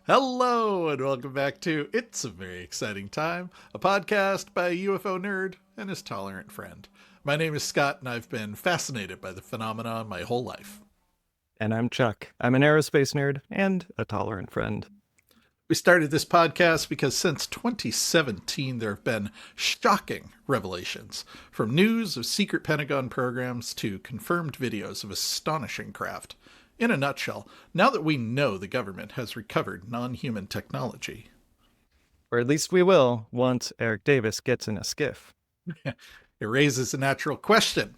Hello, and welcome back to It's a Very Exciting Time, a podcast by a UFO nerd and his tolerant friend. My name is Scott, and I've been fascinated by the phenomenon my whole life. And I'm Chuck. I'm an aerospace nerd and a tolerant friend. We started this podcast because since 2017, there have been shocking revelations, from news of secret Pentagon programs to confirmed videos of astonishing craft. In a nutshell, now that we know the government has recovered non-human technology. Or at least we will once Eric Davis gets in a skiff. It raises a natural question.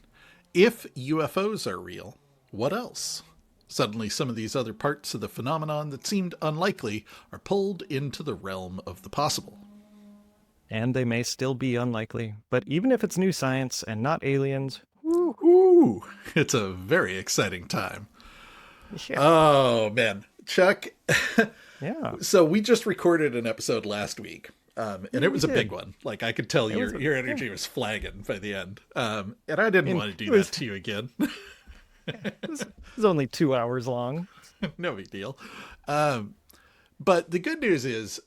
If UFOs are real, what else? Suddenly, some of these other parts of the phenomenon that seemed unlikely are pulled into the realm of the possible. And they may still be unlikely, but even if it's new science and not aliens, woo, it's a very exciting time. Yeah. Oh, man. Chuck, yeah. So we just recorded an episode last week, and it was a big one. Like, I could tell your energy was flagging by the end, and I didn't want to do that to you again. It was only 2 hours long. No big deal. But the good news is,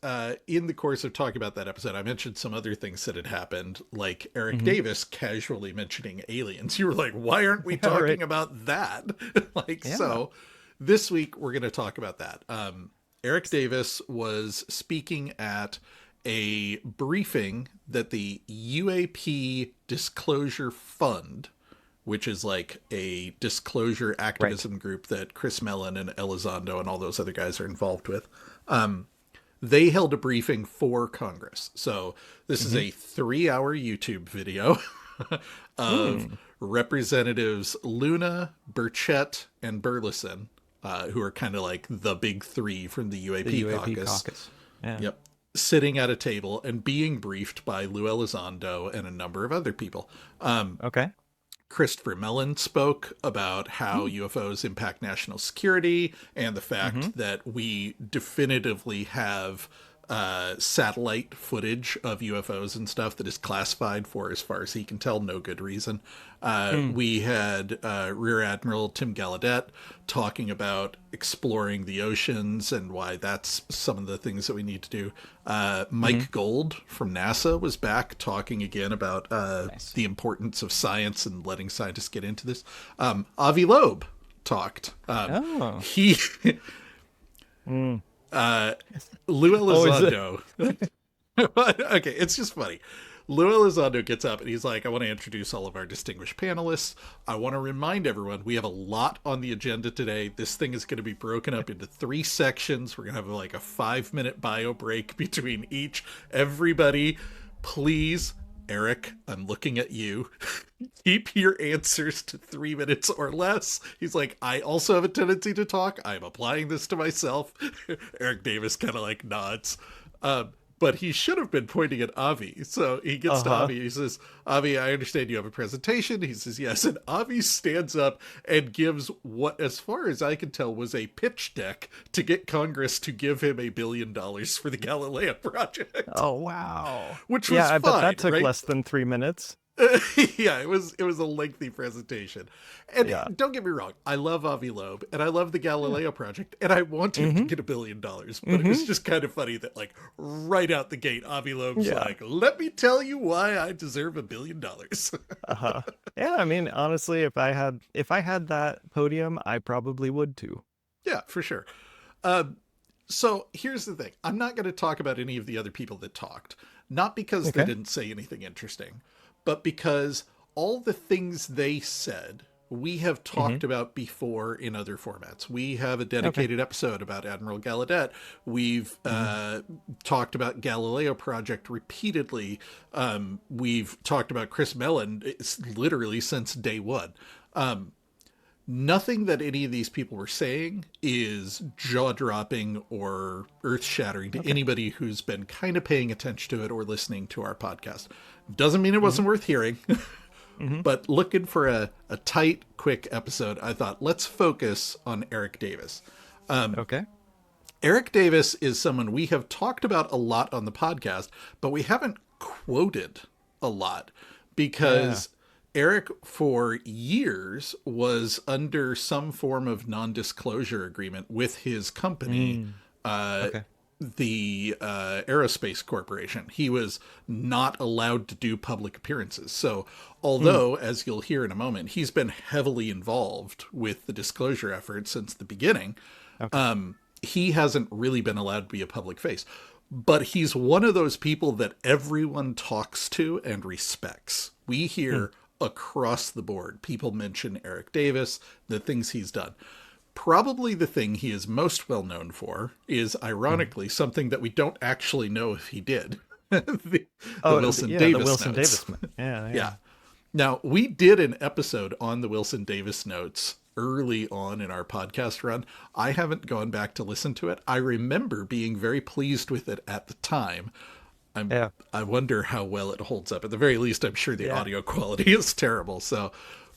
in the course of talking about that episode, I mentioned some other things that had happened, like Eric Davis casually mentioning aliens. You were like, why aren't we talking about that? So this week we're going to talk about that. Eric Davis was speaking at a briefing that the UAP Disclosure Fund, which is like a disclosure activism group that Chris Mellon and Elizondo and all those other guys are involved with. They held a briefing for Congress. So this is a 3-hour YouTube video of Representatives Luna, Burchett, and Burleson, who are kind of like the big three from the UAP caucus. Yeah. Yep. Sitting at a table and being briefed by Lou Elizondo and a number of other people. Okay. Christopher Mellon spoke about how UFOs impact national security and the fact that we definitively have satellite footage of UFOs and stuff that is classified for, as far as he can tell, no good reason. We had Rear Admiral Tim Gallaudet talking about exploring the oceans and why that's some of the things that we need to do. Mike Gold from NASA was back talking again about the importance of science and letting scientists get into this. Avi Loeb talked. He... Lou Elizondo. Okay, it's just funny. Lou Elizondo gets up and he's like, I want to introduce all of our distinguished panelists. I want to remind everyone we have a lot on the agenda today. This thing is going to be broken up into 3 sections. We're going to have like a 5-minute bio break between each. Everybody, please, Eric, I'm looking at you. Keep your answers to 3 minutes or less. He's like, I also have a tendency to talk. I'm applying this to myself. Eric Davis kind of like nods. But he should have been pointing at Avi. So he gets to Avi. He says, Avi, I understand you have a presentation. He says, yes. And Avi stands up and gives what, as far as I can tell, was a pitch deck to get Congress to give him $1 billion for the Galileo project. Oh, wow. Which was fine, bet that took right? less than 3 minutes. Yeah, it was a lengthy presentation. And don't get me wrong, I love Avi Loeb and I love the Galileo project and I want him to get $1 billion. But it was just kind of funny that like right out the gate, Avi Loeb's like, let me tell you why I deserve $1 billion. Yeah, I mean, honestly, if I had that podium, I probably would too. Yeah, for sure. So here's the thing. I'm not going to talk about any of the other people that talked, not because they didn't say anything interesting, but because all the things they said, we have talked about before in other formats. We have a dedicated episode about Admiral Gallaudet. We've talked about Galileo Project repeatedly. We've talked about Chris Mellon literally since day one. Nothing that any of these people were saying is jaw-dropping or earth-shattering to anybody who's been kind of paying attention to it or listening to our podcast. Doesn't mean it wasn't worth hearing, but looking for a tight, quick episode, I thought, let's focus on Eric Davis. Eric Davis is someone we have talked about a lot on the podcast, but we haven't quoted a lot because... Eric, for years, was under some form of non-disclosure agreement with his company Okay. the Aerospace Corporation. He was not allowed to do public appearances. So although, as you'll hear in a moment, he's been heavily involved with the disclosure effort since the beginning, he hasn't really been allowed to be a public face. But he's one of those people that everyone talks to and respects. We hear across the board people mention Eric Davis, the things he's done. Probably the thing he is most well known for is, ironically, something that we don't actually know if he did. the Wilson Davis the Wilson notes. Davis. Yeah. Yeah. Now, we did an episode on the Wilson Davis notes early on in our podcast run. I haven't gone back to listen to it. I remember being very pleased with it at the time. I wonder how well it holds up. At the very least, I'm sure the audio quality is terrible. So,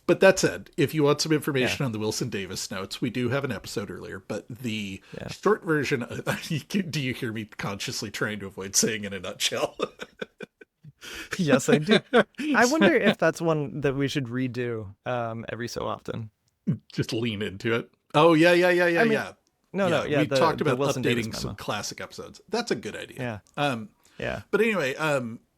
but that said, if you want some information on the Wilson Davis notes, we do have an episode earlier. But the short version, do you hear me consciously trying to avoid saying in a nutshell? Yes, I do. I wonder if that's one that we should redo every so often. Just lean into it. Oh, yeah. We talked about updating some classic episodes. That's a good idea. Yeah. But anyway,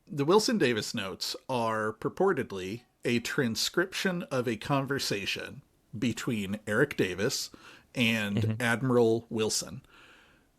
the Wilson Davis notes are purportedly a transcription of a conversation between Eric Davis and Admiral Wilson.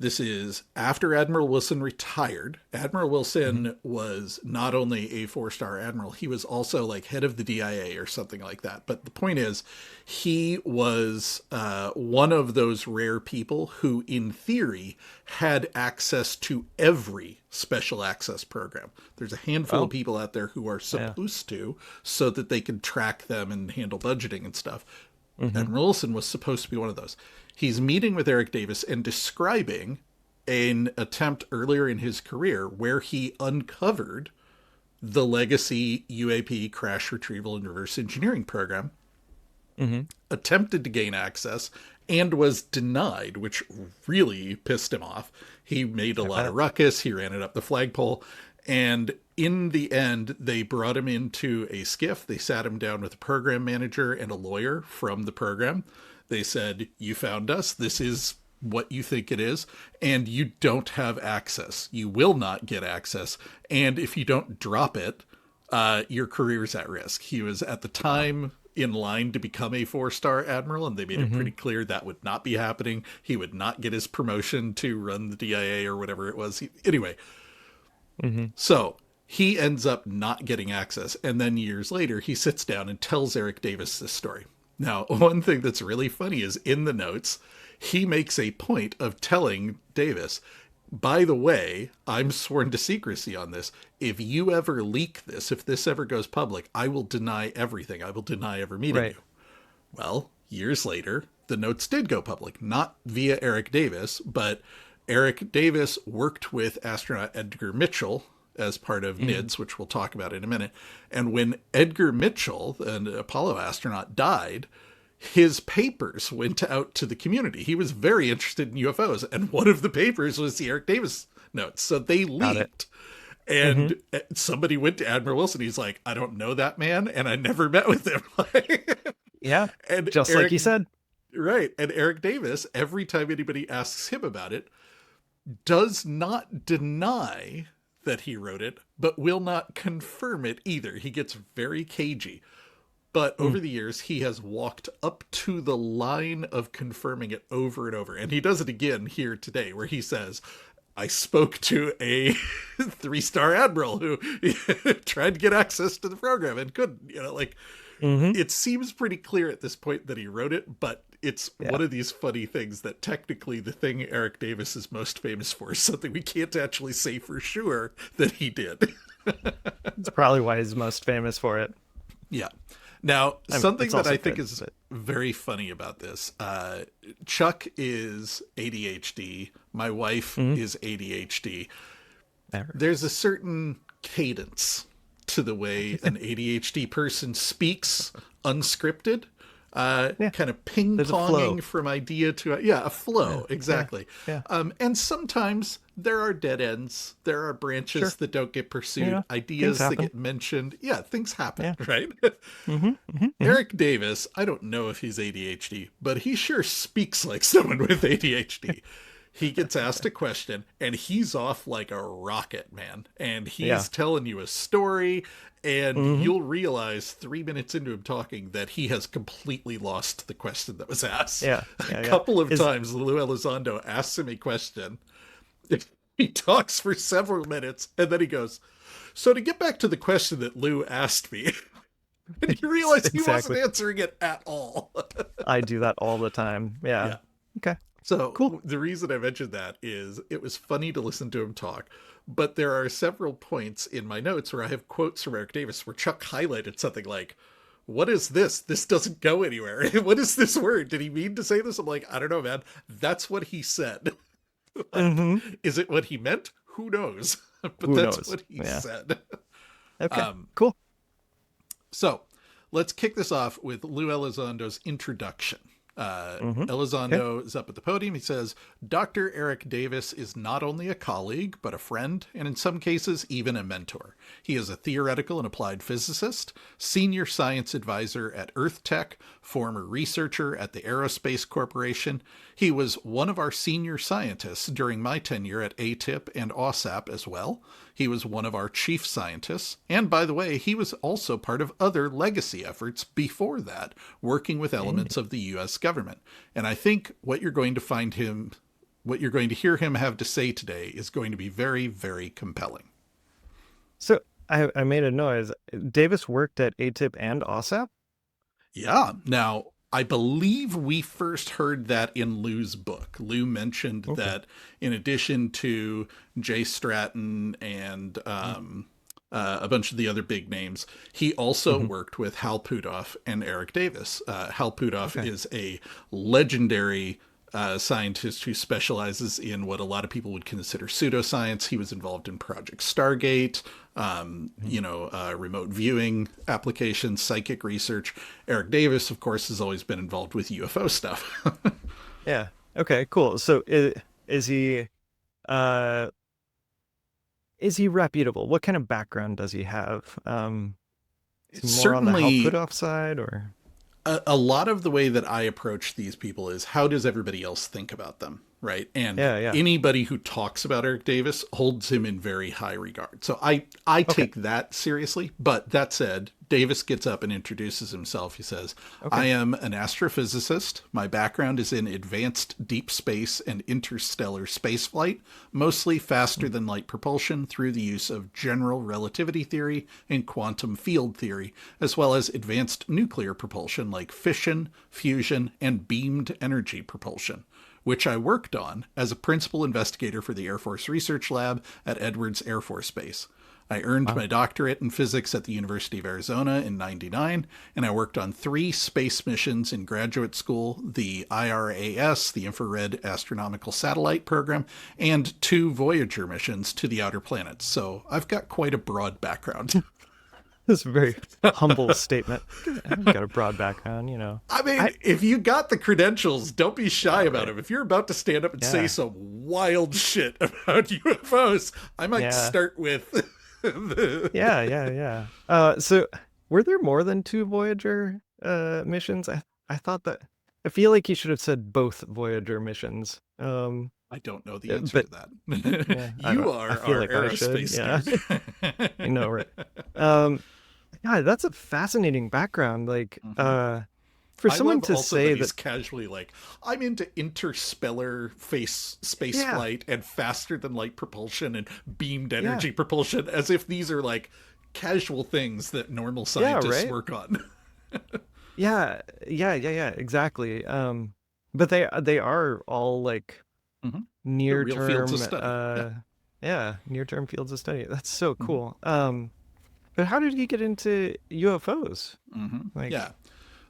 This is after Admiral Wilson retired. Admiral Wilson was not only a 4-star admiral, he was also like head of the DIA or something like that. But the point is, he was one of those rare people who, in theory, had access to every special access program. There's a handful of people out there who are supposed to, so that they can track them and handle budgeting and stuff. Admiral Wilson was supposed to be one of those. He's meeting with Eric Davis and describing an attempt earlier in his career where he uncovered the legacy UAP crash retrieval and reverse engineering program, attempted to gain access, and was denied, which really pissed him off. He made a lot of ruckus. He ran it up the flagpole. And in the end, they brought him into a skiff. They sat him down with a program manager and a lawyer from the program. They said, you found us. This is what you think it is. And you don't have access. You will not get access. And if you don't drop it, your career is at risk. He was at the time in line to become a 4-star admiral, and they made it pretty clear that would not be happening. He would not get his promotion to run the DIA or whatever it was. Anyway, so he ends up not getting access. And then years later, he sits down and tells Eric Davis this story. Now, one thing that's really funny is in the notes, he makes a point of telling Davis, by the way, I'm sworn to secrecy on this. If you ever leak this, if this ever goes public, I will deny everything. I will deny ever meeting you. Well, years later, the notes did go public, not via Eric Davis, but Eric Davis worked with astronaut Edgar Mitchell as part of NIDS, which we'll talk about in a minute. And when Edgar Mitchell, an Apollo astronaut, died, his papers went out to the community. He was very interested in UFOs, and one of the papers was the Eric Davis notes. So they leaked. And somebody went to Admiral Wilson. He's like, I don't know that man, and I never met with him. And just Eric, like he said. Right. And Eric Davis, every time anybody asks him about it, does not deny that he wrote it, but will not confirm it either. He gets very cagey. But over the years, he has walked up to the line of confirming it over and over. And he does it again here today, where he says, I spoke to a 3-star admiral who tried to get access to the program and couldn't, it seems pretty clear at this point that he wrote it, but it's one of these funny things that technically the thing Eric Davis is most famous for is something we can't actually say for sure that he did. It's probably why he's most famous for it. Yeah. Now, something that I think is very funny about this, Chuck is ADHD. My wife is ADHD. There's a certain cadence to the way an ADHD person speaks unscripted. Kind of ping-ponging from idea to a flow. Exactly. And sometimes there are dead ends. There are branches that don't get pursued, ideas that get mentioned. Things happen, right? Eric Davis, I don't know if he's ADHD, but he sure speaks like someone with ADHD. he gets asked a question and he's off like a rocket, man. And he's Yeah. telling you a story, and Mm-hmm. you'll realize 3 minutes into him talking that he has completely lost the question that was asked. Yeah. A Yeah. couple of Is times, Lou Elizondo asks him a question. He talks for several minutes, and then he goes, "So to get back to the question that Lou asked me," and you realize he Exactly. wasn't answering it at all. I do that all the time. Yeah. Yeah. Okay. So Cool. the reason I mentioned that is it was funny to listen to him talk, but there are several points in my notes where I have quotes from Eric Davis where Chuck highlighted something like, "What is this? This doesn't go anywhere. What is this word? Did he mean to say this?" I'm like, "I don't know, man. That's what he said." Mm-hmm. Is it what he meant? Who knows? But Who that's knows? what he Yeah. said. Okay. Cool. So let's kick this off with Lou Elizondo's introduction. Elizondo is up at the podium. He says, "Dr. Eric Davis is not only a colleague, but a friend, and in some cases, even a mentor. He is a theoretical and applied physicist, senior science advisor at Earth Tech, former researcher at the Aerospace Corporation. He was one of our senior scientists during my tenure at ATIP and OSAP as well. He was one of our chief scientists. And by the way, he was also part of other legacy efforts before that, working with elements of the U.S. government. And I think what you're going to hear him have to say today is going to be very, very compelling." So I made a noise. Davis worked at ATIP and OSAP? Yeah. Now, I believe we first heard that in Lou's book. Lou mentioned that in addition to Jay Stratton and a bunch of the other big names, he also worked with Hal Puthoff and Eric Davis. Hal Puthoff is a legendary scientist who specializes in what a lot of people would consider pseudoscience. He was involved in Project Stargate, remote viewing applications, psychic research. Eric Davis, of course, has always been involved with UFO stuff. Yeah. Okay, cool. So is he reputable? What kind of background does he have? Is he more on the Hal Puthoff side, or? A lot of the way that I approach these people is, how does everybody else think about them, right? And anybody who talks about Eric Davis holds him in very high regard. So I take that seriously. But that said, Davis gets up and introduces himself. He says, "I am an astrophysicist. My background is in advanced deep space and interstellar spaceflight, mostly faster than light propulsion through the use of general relativity theory and quantum field theory, as well as advanced nuclear propulsion like fission, fusion, and beamed energy propulsion, which I worked on as a principal investigator for the Air Force Research Lab at Edwards Air Force Base. I earned my doctorate in physics at the University of Arizona in '99, and I worked on 3 space missions in graduate school, the IRAS, the Infrared Astronomical Satellite Program, and 2 Voyager missions to the outer planets. So I've got quite a broad background." That's a very humble statement. I've got a broad background, I mean, if you got the credentials, don't be shy about them. If you're about to stand up and say some wild shit about UFOs, I might start with... Yeah. So were there more than 2 Voyager missions? I thought that... I feel like you should have said both Voyager missions. I don't know the answer to that. Yeah, You are our like aerospace nerd. I know, right? Yeah, that's a fascinating background. Like, for someone to say that he's casually like, "I'm into interstellar space flight and faster than light propulsion and beamed energy propulsion," as if these are like casual things that normal scientists work on. Yeah, exactly. But they are all like near term fields of study. near term fields of study. That's so cool. But how did he get into UFOs?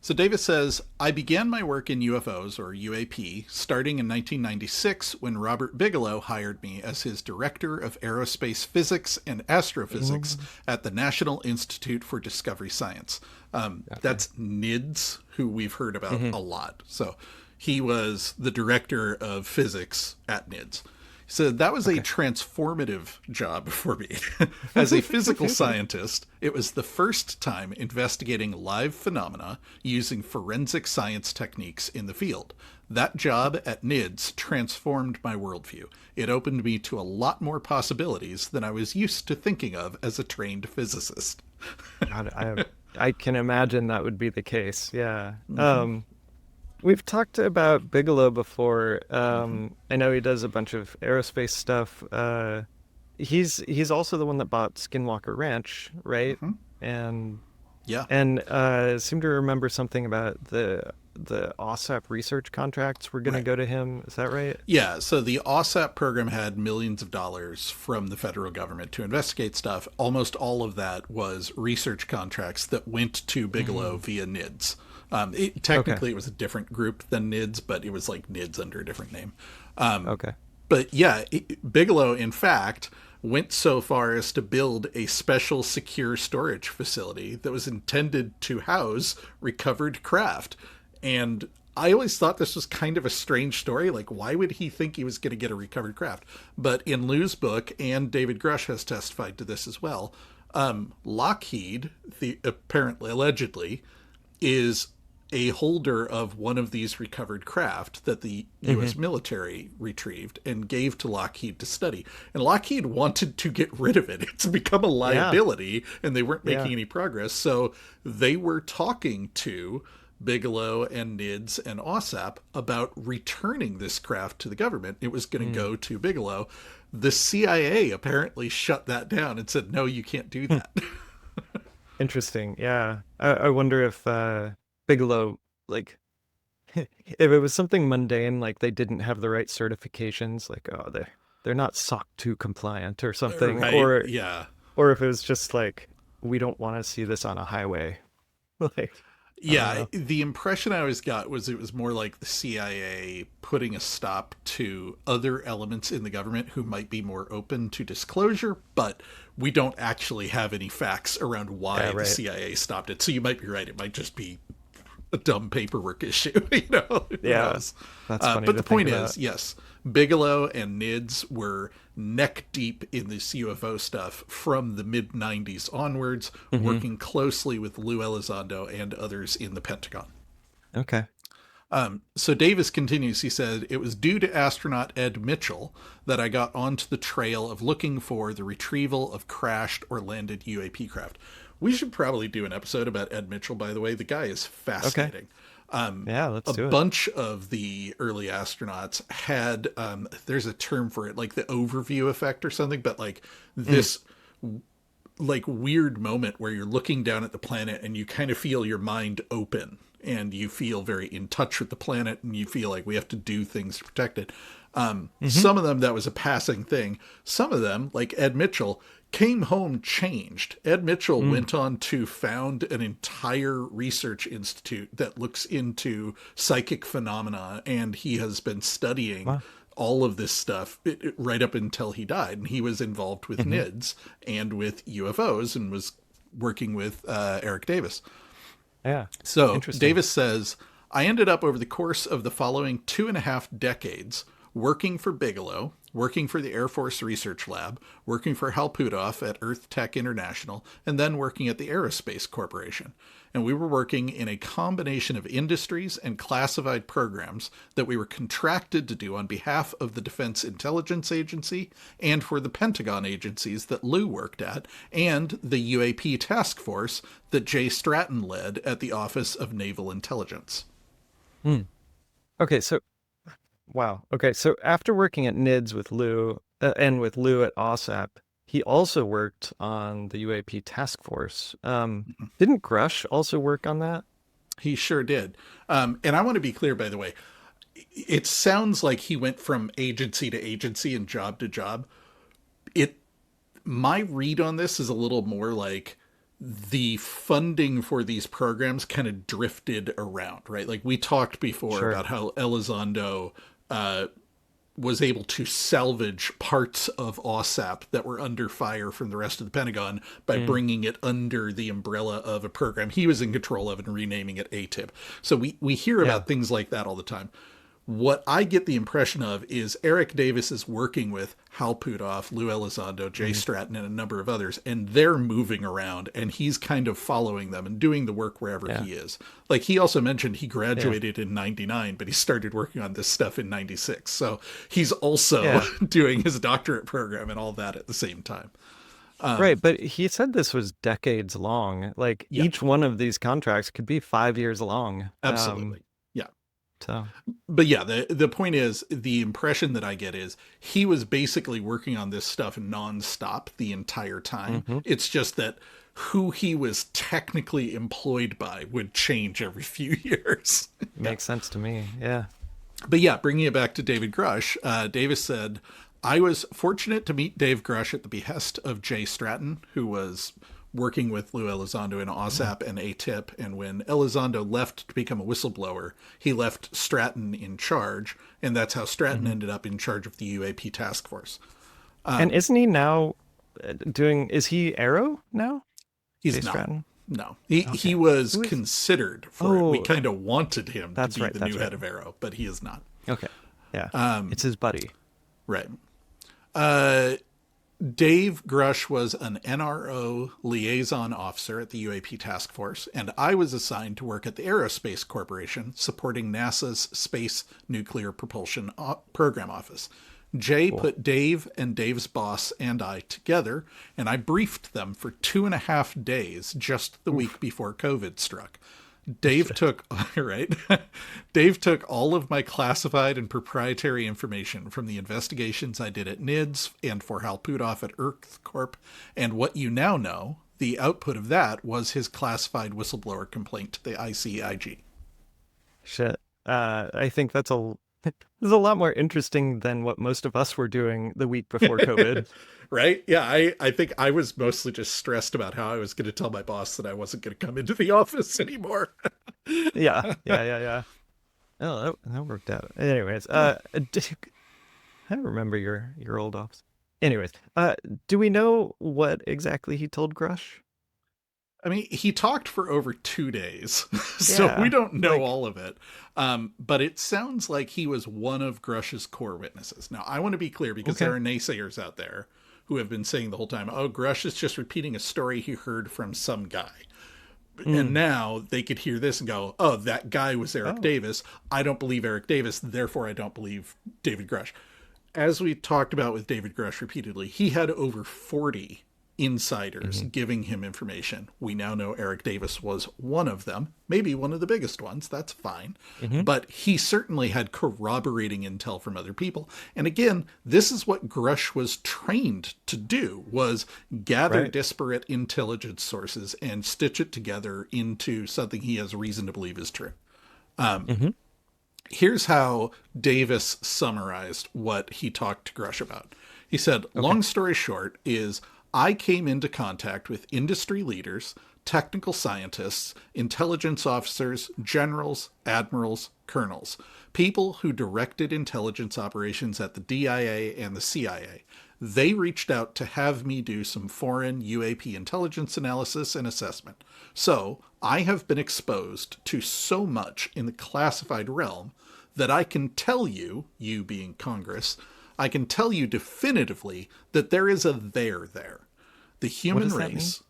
So Davis says, "I began my work in UFOs, or UAP, starting in 1996 when Robert Bigelow hired me as his director of aerospace physics and astrophysics at the National Institute for Discovery Science." That's NIDS, who we've heard about a lot. So he was the director of physics at NIDS. So that was a transformative job for me. As a physical scientist, it was the first time investigating live phenomena using forensic science techniques in the field. That job at NIDS transformed my worldview. It opened me to a lot more possibilities than I was used to thinking of as a trained physicist. God, I can imagine that would be the case. Yeah. We've talked about Bigelow before. I know he does a bunch of aerospace stuff. He's also the one that bought Skinwalker Ranch, right? And Yeah. seem to remember something about the OSAP research contracts were going to go to him. Is that right? Yeah, so the OSAP program had millions of dollars from the federal government to investigate stuff. Almost all of that was research contracts that went to Bigelow via NIDS. Technically, it was a different group than NIDS, but it was like NIDS under a different name. But yeah, Bigelow, in fact, went so far as to build a special secure storage facility that was intended to house recovered craft. And I always thought this was kind of a strange story. Like, why would he think he was going to get a recovered craft? But in Lou's book, and David Grusch has testified to this as well, Lockheed, allegedly, is a holder of one of these recovered craft that the U.S. military retrieved and gave to Lockheed to study. And Lockheed wanted to get rid of it. It's become a liability, and they weren't making any progress. So they were talking to Bigelow and NIDS and OSAP about returning this craft to the government. It was going to go to Bigelow. The CIA apparently shut that down and said, no, you can't do that. Interesting. Yeah. I wonder if Bigelow, like, if it was something mundane, like they didn't have the right certifications, like, oh, they're not SOC 2 compliant or something, Right. or if it was just like, we don't want to see this on a highway. Like, yeah, the impression I always got was it was more like the CIA putting a stop to other elements in the government who might be more open to disclosure, but we don't actually have any facts around why the CIA stopped it. So you might be right. It might just be a dumb paperwork issue, you know? That's funny. But the point is, yes, Bigelow and NIDS were neck deep in this UFO stuff from the mid-90s onwards, working closely with Lou Elizondo and others in the Pentagon. Okay. So Davis continues, he said, it was due to astronaut Ed Mitchell that I got onto the trail of looking for the retrieval of crashed or landed UAP craft. We should probably do an episode about Ed Mitchell, by the way. The guy is fascinating. Let's do it. A bunch of the early astronauts had, there's a term for it, like the overview effect or something, but like this like weird moment where you're looking down at the planet and you kind of feel your mind open and you feel very in touch with the planet and you feel like we have to do things to protect it. Some of them, that was a passing thing. Some of them, like Ed Mitchell, came home changed. Ed Mitchell went on to found an entire research institute that looks into psychic phenomena, and he has been studying all of this stuff right up until he died. And he was involved with NIDS and with UFOs and was working with Eric Davis. Yeah. So Davis says, I ended up over the course of the following 2.5 decades working for Bigelow, working for the Air Force Research Lab, working for Hal Puthoff at Earth Tech International, and then working at the Aerospace Corporation. And we were working in a combination of industries and classified programs that we were contracted to do on behalf of the Defense Intelligence Agency and for the Pentagon agencies that Lou worked at, and the UAP task force that Jay Stratton led at the Office of Naval Intelligence. Okay, so wow. Okay, so after working at NIDS with Lou and with Lou at OSAP, he also worked on the UAP task force. Didn't Grusch also work on that? He sure did. And I want to be clear, by the way, it sounds like he went from agency to agency and job to job. My read on this is a little more like the funding for these programs kind of drifted around, right? Like we talked before about how Elizondo was able to salvage parts of OSAP that were under fire from the rest of the Pentagon by bringing it under the umbrella of a program he was in control of and renaming it ATIP. So we hear about things like that all the time. What I get the impression of is Eric Davis is working with Hal Puthoff, Lou Elizondo, Jay Stratton, and a number of others, and they're moving around, and he's kind of following them and doing the work wherever he is. Like, he also mentioned he graduated in 99, but he started working on this stuff in 96. So he's also doing his doctorate program and all that at the same time. Right, but he said this was decades long. Like, each one of these contracts could be 5 years long. Absolutely. So, but yeah, the point is, the impression that I get is he was basically working on this stuff nonstop the entire time. It's just that who he was technically employed by would change every few years. Makes sense to me. Yeah. But yeah, bringing it back to David Grusch, Davis said, I was fortunate to meet Dave Grusch at the behest of Jay Stratton, who was working with Lou Elizondo in OSAP and ATIP, and when Elizondo left to become a whistleblower, he left Stratton in charge, and that's how Stratton ended up in charge of the UAP task force. And isn't he now is he Arrow now? He's Jay not. Stratton? No. He was considered for it. We kind of wanted him to be the new head of Arrow, but he is not. Okay. Yeah. It's his buddy. Right. Dave Grusch was an NRO liaison officer at the UAP task force, and I was assigned to work at the Aerospace Corporation, supporting NASA's Space Nuclear Propulsion Program Office. Jay put Dave and Dave's boss and I together, and I briefed them for 2.5 days just the week before COVID struck. Dave took Dave took all of my classified and proprietary information from the investigations I did at NIDS and for Hal Puthoff at Earth Corp, and what you now know, the output of that was his classified whistleblower complaint to the ICIG. Shit. I think that's a lot more interesting than what most of us were doing the week before COVID. Right? Yeah, I think I was mostly just stressed about how I was going to tell my boss that I wasn't going to come into the office anymore. Yeah. Oh, that worked out. Anyways, I don't remember your old office. Anyways, do we know what exactly he told Grusch? I mean, he talked for over 2 days, so we don't know all of it. But it sounds like he was one of Grusch's core witnesses. Now, I want to be clear because there are naysayers out there who have been saying the whole time, oh, Grusch is just repeating a story he heard from some guy. And now they could hear this and go, oh, that guy was Eric Davis. I don't believe Eric Davis, therefore I don't believe David Grusch. As we talked about with David Grusch repeatedly, he had over 40 insiders giving him information. We now know Eric Davis was one of them, maybe one of the biggest ones. That's fine. But he certainly had corroborating intel from other people. And again, this is what Grusch was trained to do, was gather disparate intelligence sources and stitch it together into something he has reason to believe is true. Here's how Davis summarized what he talked to Grusch about. He said, long story short is, I came into contact with industry leaders, technical scientists, intelligence officers, generals, admirals, colonels, people who directed intelligence operations at the DIA and the CIA. They reached out to have me do some foreign UAP intelligence analysis and assessment. So I have been exposed to so much in the classified realm that I can tell you, you being Congress, I can tell you definitively that there is a there. The human race,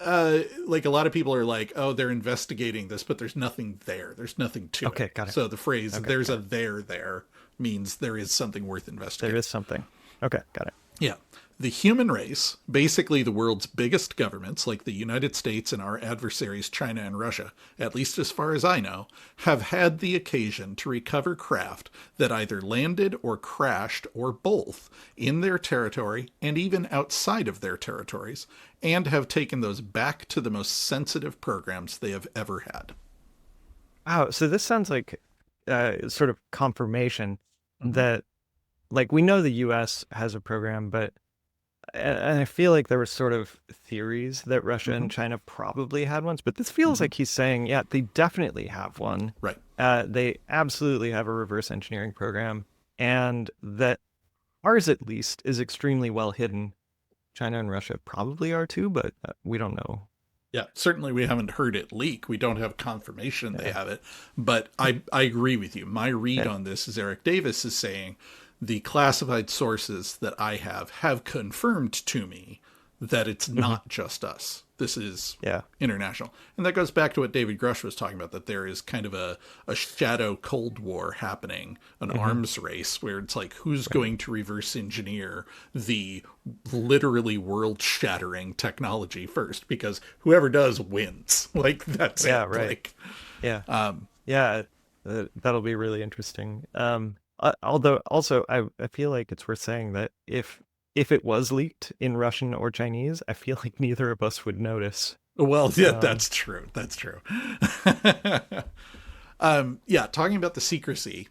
like a lot of people are like, oh, they're investigating this, but there's nothing there. There's nothing to it. Okay, got it. So the phrase, there's a there means there is something worth investigating. There is something. Okay, got it. Yeah. The human race, basically the world's biggest governments like the United States and our adversaries China and Russia, at least as far as I know, have had the occasion to recover craft that either landed or crashed or both in their territory and even outside of their territories, and have taken those back to the most sensitive programs they have ever had. Wow, so this sounds like sort of confirmation that, like, we know the U.S. has a program, but and I feel like there were sort of theories that Russia and China probably had ones, but this feels like he's saying, yeah, they definitely have one. Right. They absolutely have a reverse engineering program, and that ours, at least, is extremely well hidden. China and Russia probably are too, but we don't know Yeah, certainly we haven't heard it leak. We don't have confirmation they have it. But I agree with you. My read Yeah. on this is Eric Davis is saying the classified sources that I have confirmed to me that it's Hmm. not just us. This is Yeah. international. And that goes back to what David Grusch was talking about, that there is kind of a shadow Cold War happening, an Hmm. arms race where it's like, who's Right. going to reverse engineer the literally world shattering technology first? Because whoever does wins. Like, that's Yeah. it. Right. Like, Yeah. Yeah. That'll be really interesting. Although also I feel like it's worth saying that if it was leaked in Russian or Chinese, I feel like neither of us would notice. well, yeah, Um, that's true. That's true. Yeah, talking about the secrecy,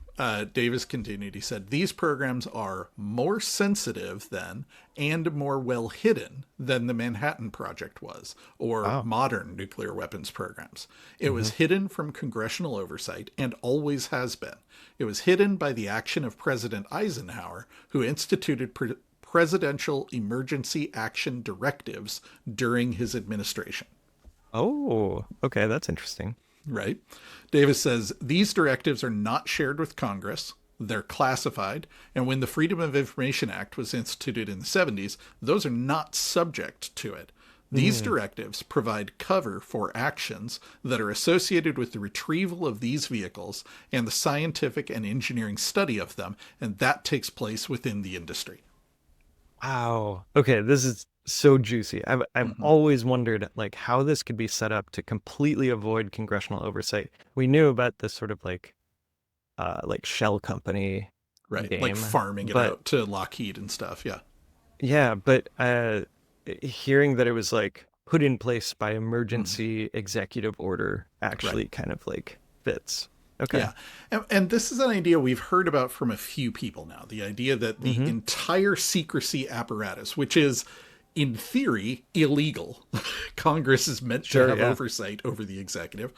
Davis continued. He said, these programs are more sensitive than and more well hidden than the Manhattan Project was, or wow. modern nuclear weapons programs. It Hmm. was hidden from congressional oversight and always has been. It was hidden by the action of President Eisenhower, who instituted presidential emergency action directives during his administration. Oh, okay, that's interesting. Right? Davis says these directives are not shared with Congress. They're classified. And when the Freedom of Information Act was instituted in the 70s, those are not subject to it. These Mm, directives provide cover for actions that are associated with the retrieval of these vehicles and the scientific and engineering study of them, and that takes place within the industry. wow. Okay, this is so juicy. I've Mm-hmm. always wondered like how this could be set up to completely avoid congressional oversight. We knew about this sort of like shell company Right. Like game, farming it but out to Lockheed and stuff. Yeah. yeah, but hearing that it was like put in place by Mm-hmm. emergency executive order Right. actually kind of like fits. Okay. Yeah. And this is an idea we've heard about from a few people now. The idea that the Mm-hmm. entire secrecy apparatus, which is in theory illegal, Congress is meant to Sure, have yeah. oversight over the executive,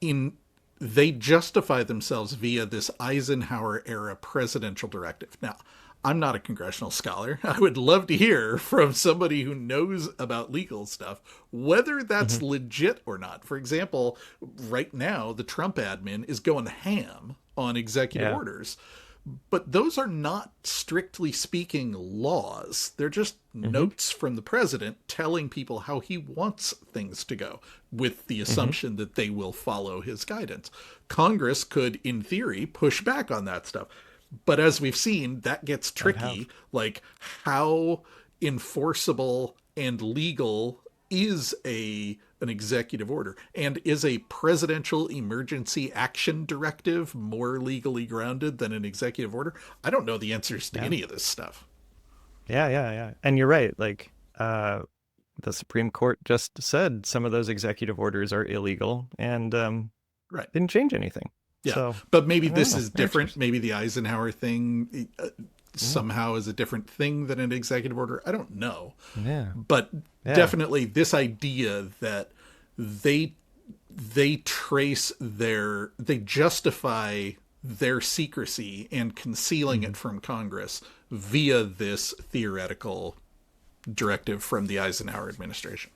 in they justify themselves via this Eisenhower era presidential directive. Now, I'm not a congressional scholar. I would love to hear from somebody who knows about legal stuff whether Mm-hmm. that's legit or not. For example, right now, the Trump admin is going ham on executive Yeah. orders, but those are not strictly speaking laws. They're just Mm-hmm. notes from the president telling people how he wants things to go, with the Mm-hmm. assumption that they will follow his guidance. Congress could, in theory, push back on that stuff. But as we've seen, that gets And have. tricky. Like, how enforceable and legal is an executive order, and is a presidential emergency action directive more legally grounded than an executive order? I don't know the answers to Yeah. any of this stuff. Yeah, yeah, yeah. And you're right. Like, the Supreme Court just said some of those executive orders are illegal and Right. didn't change anything. Yeah, So but maybe I don't this know. is Very different. interesting. Maybe the Eisenhower thing Yeah. somehow is a different thing than an executive order. I don't know, Yeah. but Yeah. definitely this idea that they they justify their secrecy and concealing Hmm. it from Congress via this theoretical directive from the Eisenhower administration.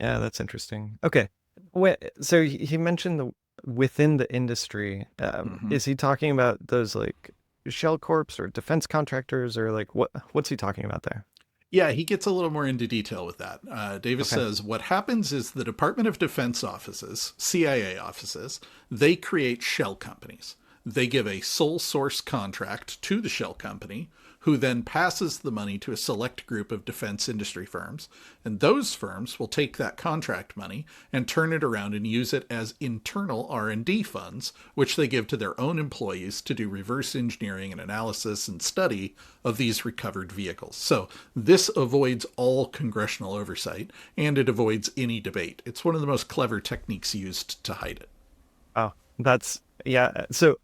Yeah, that's interesting. Okay. Wait, so he mentioned the within the industry. Hmm. Is he talking about those like shell corps or defense contractors or like what's he talking about there? Yeah, he gets a little more into detail with that. Davis Okay. says what happens is the Department of Defense offices, CIA offices, they create shell companies. They give a sole source contract to the shell company, who then passes the money to a select group of defense industry firms. And those firms will take that contract money and turn it around and use it as internal R&D funds, which they give to their own employees to do reverse engineering and analysis and study of these recovered vehicles. So this avoids all congressional oversight, and it avoids any debate. It's one of the most clever techniques used to hide it. Oh, that's yeah. So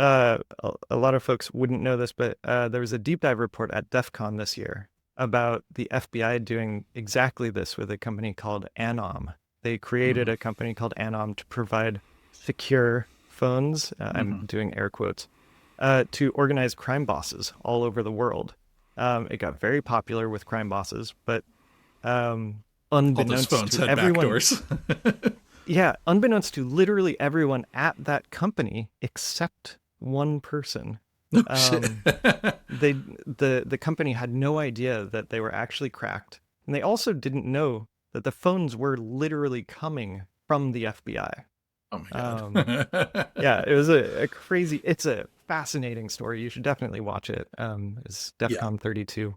a lot of folks wouldn't know this, but there was a deep dive report at DEF CON this year about the FBI doing exactly this with a company called Anom. They created Mm-hmm. a company called Anom to provide secure phones, I'm Mm-hmm. doing air quotes, to organize crime bosses all over the world. It got very popular with crime bosses, but um, All those unbeknownst phones to had everyone. backdoors. Yeah, unbeknownst to literally everyone at that company except one person. Oh, shit. Um, the company had no idea that they were actually cracked, and they also didn't know that the phones were literally coming from the FBI. Oh my Um, God. yeah, it was a crazy. It's a fascinating story. You should definitely watch it. It's Yeah. DEFCON 32.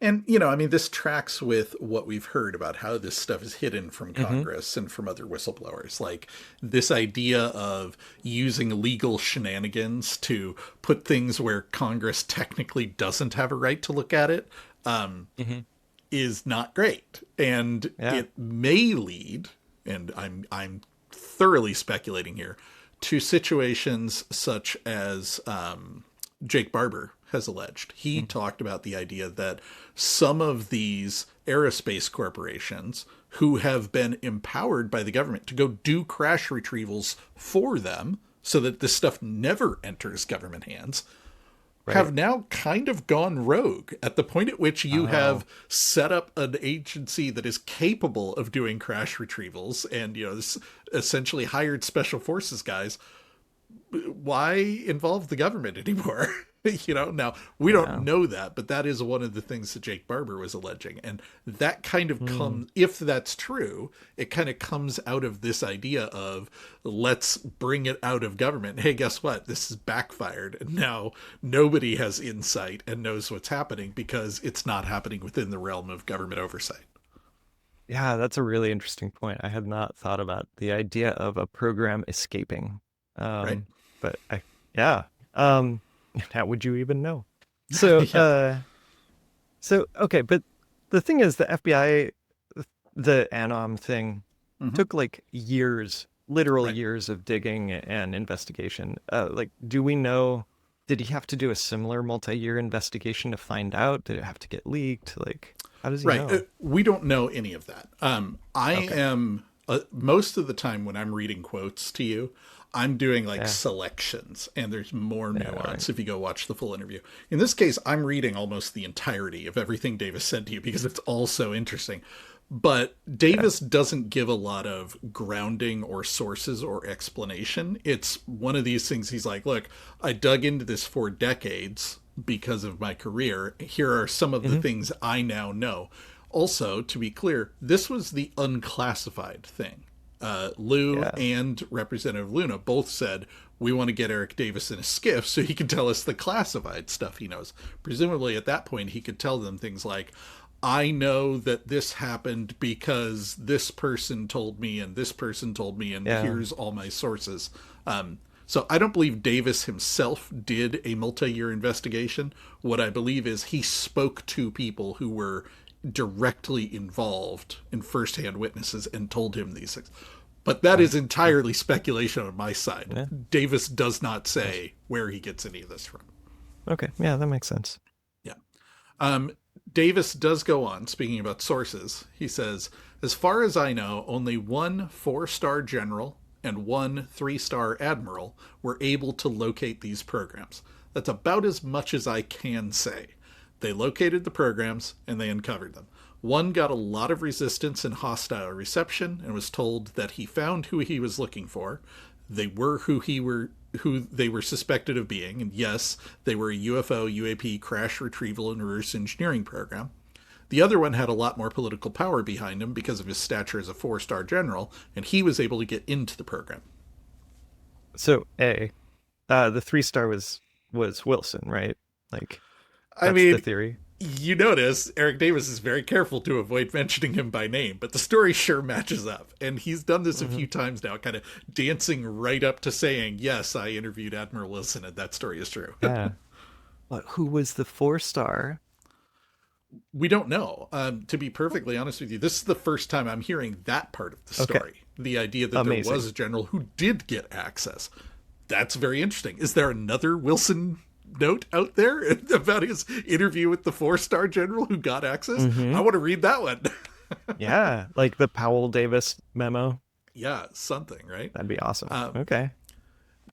And, I mean, this tracks with what we've heard about how this stuff is hidden from Mm-hmm. Congress and from other whistleblowers. Like this idea of using legal shenanigans to put things where Congress technically doesn't have a right to look at it, Mm-hmm. is not great. And Yeah. it may lead, and I'm thoroughly speculating here, to situations such as Jake Barber has alleged. He talked about the idea that some of these aerospace corporations who have been empowered by the government to go do crash retrievals for them so that this stuff never enters government hands have now kind of gone rogue at the point at which you have set up an agency that is capable of doing crash retrievals and, this essentially hired special forces guys. Why involve the government anymore? Now we don't know that, but that is one of the things that Jake Barber was alleging. And that kind of comes, if that's true, it kind of comes out of this idea of let's bring it out of government. Hey, guess what? This is backfired. And now nobody has insight and knows what's happening because it's not happening within the realm of government oversight. Yeah, that's a really interesting point. I had not thought about the idea of a program escaping. Right. But yeah. How would you even know? So, Yeah. Okay, but the thing is, the FBI, the Anom thing, took like years, literal Right. years of digging and investigation. Like, do we know? Did he have to do a similar multi-year investigation to find out? Did it have to get leaked? Like, how does he Right. know? We don't know any of that. I am, most of the time when I'm reading quotes to you, I'm doing like selections, and there's more nuance if you go watch the full interview. In this case, I'm reading almost the entirety of everything Davis said to you because it's all so interesting. But Davis doesn't give a lot of grounding or sources or explanation. It's one of these things he's like, look, I dug into this for decades because of my career. Here are some of the things I now know. Also, to be clear, this was the unclassified thing. Lou and Representative Luna both said, we want to get Eric Davis in a skiff so he can tell us the classified stuff he knows. Presumably at that point, he could tell them things like, I know that this happened because this person told me and this person told me, and here's all my sources. So I don't believe Davis himself did a multi-year investigation. What I believe is he spoke to people who were directly involved in firsthand witnesses and told him these things. But that is entirely speculation on my side. Yeah. Davis does not say where he gets any of this from. Okay, yeah, that makes sense. Yeah. Davis does go on, speaking about sources. He says, as far as I know, only one 4-star general and one 3-star admiral were able to locate these programs. That's about as much as I can say. They located the programs and they uncovered them. One got a lot of resistance and hostile reception and was told that he found who he was looking for. They were who they were suspected of being, and yes, they were a UFO UAP crash retrieval and reverse engineering program. The other one had a lot more political power behind him because of his stature as a 4-star general, and he was able to get into the program. So the 3-star was Wilson, right? Like, I that's mean, the theory. You notice Eric Davis is very careful to avoid mentioning him by name, but the story sure matches up. And he's done this a few times now, kind of dancing right up to saying, yes, I interviewed Admiral Wilson, and that story is true. Yeah. But who was the 4-star? We don't know. To be perfectly honest with you, this is the first time I'm hearing that part of the story. Okay. The idea that Amazing. there was a general who did get access. That's very interesting. Is there another Wilson note out there about his interview with the 4-star general who got access? I want to read that one. Yeah, like the Powell Davis memo. Yeah, something, right? That'd be awesome. Okay.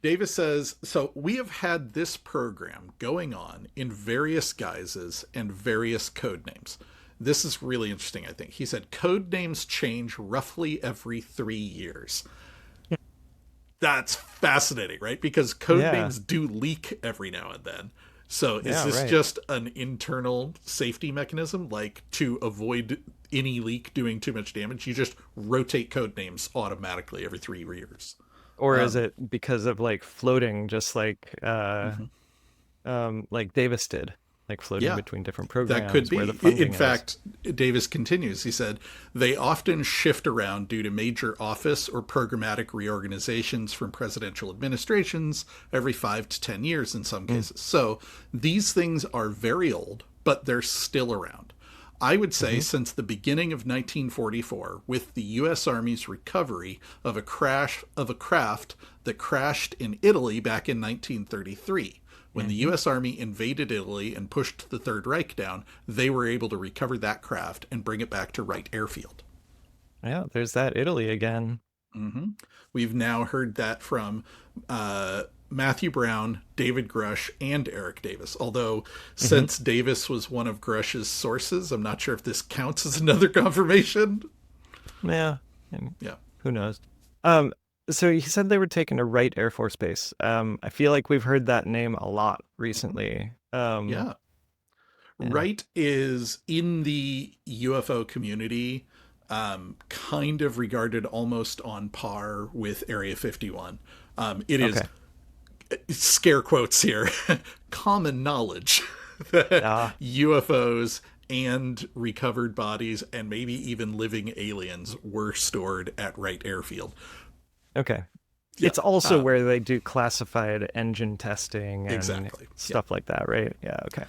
Davis says, so we have had this program going on in various guises and various code names. This is really interesting, I think. He said code names change roughly every 3 years. That's fascinating, right? Because code Yeah. names do leak every now and then. So is Yeah, this right. just an internal safety mechanism, like to avoid any leak doing too much damage? You just rotate code names automatically every 3 years. Or is Um, it because of like floating, just mhm. like Davis did, like floating Yeah, between different that could programs where the be. In funding is? fact, Davis continues. He said, they often shift around due to major office or programmatic reorganizations from presidential administrations every 5 to 10 years in some Mm. cases. So these things are very old, but they're still around. I would say Hmm. since the beginning of 1944, with the U.S. Army's recovery of a craft that crashed in Italy back in 1933. When the Hmm. U.S. Army invaded Italy and pushed the Third Reich down, they were able to recover that craft and bring it back to Wright Airfield. Yeah, there's that Italy again. Hmm. We've now heard that from Matthew Brown, David Grusch, and Eric Davis. Although, Hmm. since Davis was one of Grush's sources, I'm not sure if this counts as another confirmation. Yeah, and Yeah. who knows? Um, so he said they were taken to Wright Air Force Base. I feel like we've heard that name a lot recently. Yeah. Yeah. Wright is in the UFO community kind of regarded almost on par with Area 51. It is, Okay. scare quotes here, common knowledge that Ah, UFOs and recovered bodies and maybe even living aliens were stored at Wright Airfield. okay. Yeah, It's also where they do classified engine testing and exactly. Yeah. stuff like that, right? Yeah, okay.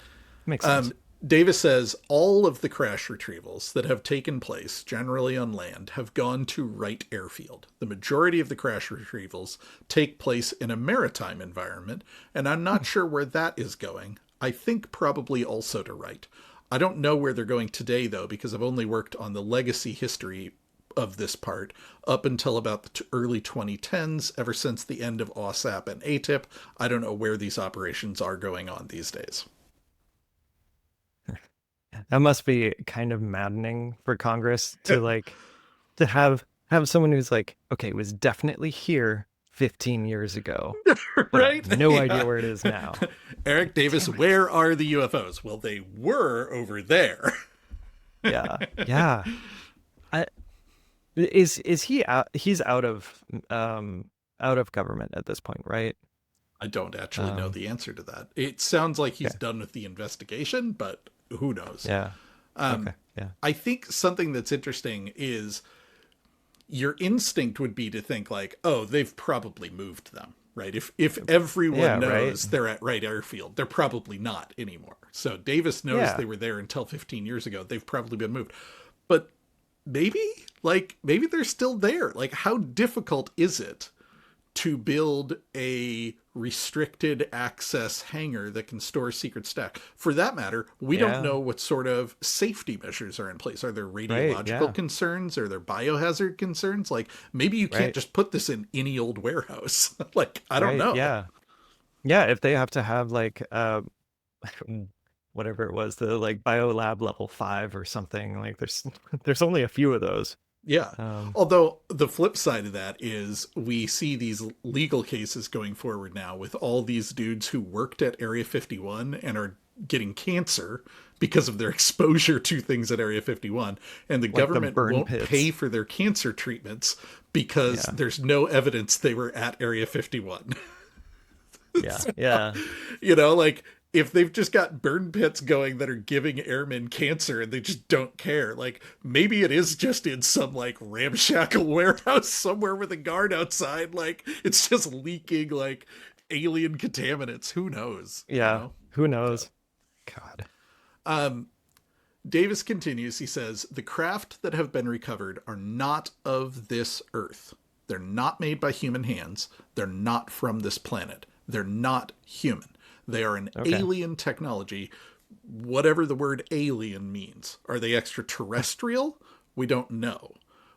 Makes sense. Um, Davis says all of the crash retrievals that have taken place, generally on land, have gone to Wright Airfield. The majority of the crash retrievals take place in a maritime environment, and I'm not sure where that is going. I think probably also to Wright. I don't know where they're going today, though, because I've only worked on the legacy history of this part up until about the early 2010s. Ever since the end of OSAP and ATIP, I don't know where these operations are going on these days. That must be kind of maddening for Congress to to have someone who's like, okay, it was definitely here 15 years ago, but I have Right? no idea Yeah. where it is now. Eric Davis, Damn it. where are the UFOs? Well, they were over there. Yeah. Yeah. I, is he out? He's out of government at this point, right? I don't actually know Um, the answer to that. It sounds like he's okay. done with the investigation, but who knows? Yeah. Okay. Um, Yeah. I think something that's interesting is your instinct would be to think like, oh, they've probably moved them, right? If Yeah, everyone right. knows they're at Wright Airfield, they're probably not anymore. So Davis knows Yeah. they were there until 15 years ago. They've probably been moved. But maybe they're still there. Like, how difficult is it to build a restricted access hangar that can store secret stack? For that matter, we don't Yeah. know what sort of safety measures are in place. Are there Right. radiological Yeah. concerns? Are there biohazard concerns? Like, maybe you can't Right. just put this in any old warehouse. Like, I don't Right. know. Yeah. Yeah. If they have to have whatever it was, the like biolab level 5 or something, like there's only a few of those. Yeah. Um, Although the flip side of that is we see these legal cases going forward now with all these dudes who worked at Area 51 and are getting cancer because of their exposure to things at Area 51. And the like the government burn won't pay pits. for their cancer treatments because Yeah. there's no evidence they were at Area 51. Yeah. Yeah. Like if they've just got burn pits going that are giving airmen cancer and they just don't care, like maybe it is just in some like ramshackle warehouse somewhere with a guard outside, like it's just leaking like alien contaminants. Who knows? Yeah. Who Yeah. knows? God. Um, Davis continues. He says the craft that have been recovered are not of this earth. They're not made by human hands. They're not from this planet. They're not human. They are an Okay. alien technology, whatever the word alien means. Are they extraterrestrial? We don't know.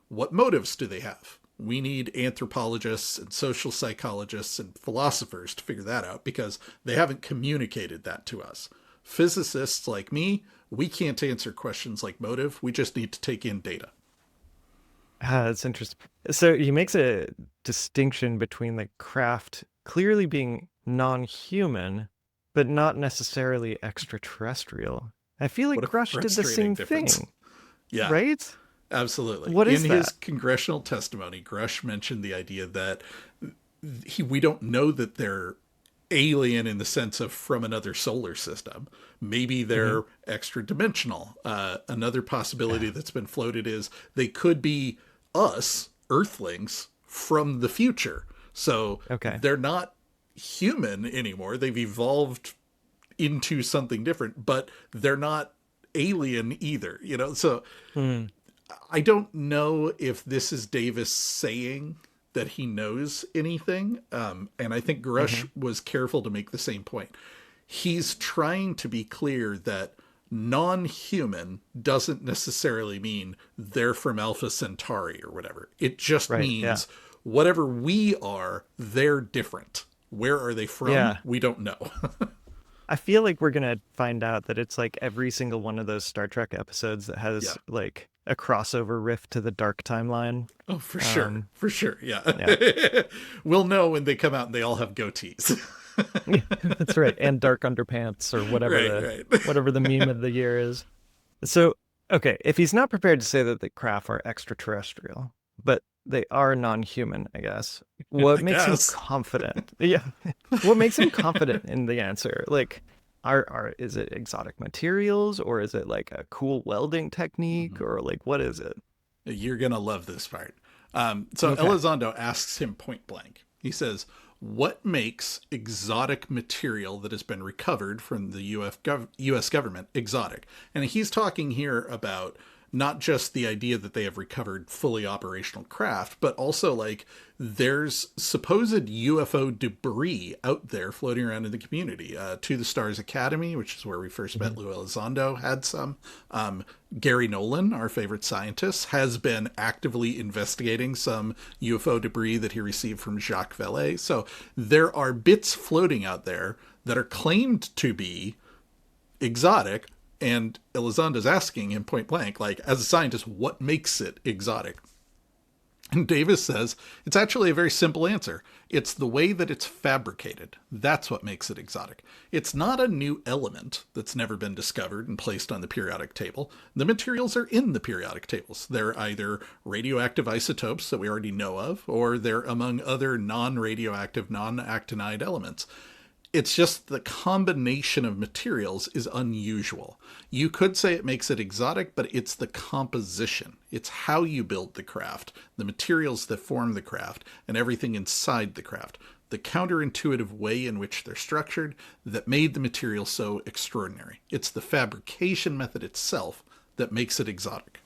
What motives do they have? We need anthropologists and social psychologists and philosophers to figure that out because they haven't communicated that to us. Physicists like me, we can't answer questions like motive. We just need to take in data. That's interesting. So he makes a distinction between the craft clearly being non-human, but not necessarily extraterrestrial. I feel like What a Grusch did the frustrating same difference. thing, Yeah, right? absolutely. What is In that? his congressional testimony, Grusch mentioned the idea that we don't know that they're alien in the sense of from another solar system. Maybe they're extra dimensional. Another possibility that's been floated is they could be us, Earthlings, from the future. So Okay. they're not human anymore. They've evolved into something different, but they're not alien either, you know? So I don't know if this is Davis saying that he knows anything. And I think Grusch was careful to make the same point. He's trying to be clear that non-human doesn't necessarily mean they're from Alpha Centauri or whatever. It just Right, means whatever we are, they're different. Where are they from? Yeah. We don't know. I feel like we're gonna find out that it's like every single one of those Star Trek episodes that has like a crossover riff to the dark timeline. Oh, for sure. For sure. Yeah. Yeah. We'll know when they come out and they all have goatees. Yeah, that's right. And dark underpants or whatever Right. whatever the meme of the year is. So, okay, if he's not prepared to say that the craft are extraterrestrial, but they are non-human, I guess. What makes him confident? Yeah. What makes him confident in the answer? Like, is it exotic materials, or is it like a cool welding technique, or like what is it? You're gonna love this part. Elizondo asks him point blank. He says, "What makes exotic material that has been recovered from the U.S. government exotic?" And he's talking here about not just the idea that they have recovered fully operational craft, but also like there's supposed UFO debris out there floating around in the community. To the Stars Academy, which is where we first met Lou Elizondo, had some. Gary Nolan, our favorite scientist, has been actively investigating some UFO debris that he received from Jacques Vallée. So there are bits floating out there that are claimed to be exotic. And Elizondo's asking him point blank, like, as a scientist, what makes it exotic? And Davis says, it's actually a very simple answer. It's the way that it's fabricated. That's what makes it exotic. It's not a new element that's never been discovered and placed on the periodic table. The materials are in the periodic tables. They're either radioactive isotopes that we already know of, or they're among other non-radioactive, non-actinide elements. It's just the combination of materials is unusual. You could say it makes it exotic, but it's the composition. It's how you build the craft, the materials that form the craft, and everything inside the craft. The counterintuitive way in which they're structured that made the material so extraordinary. It's the fabrication method itself that makes it exotic.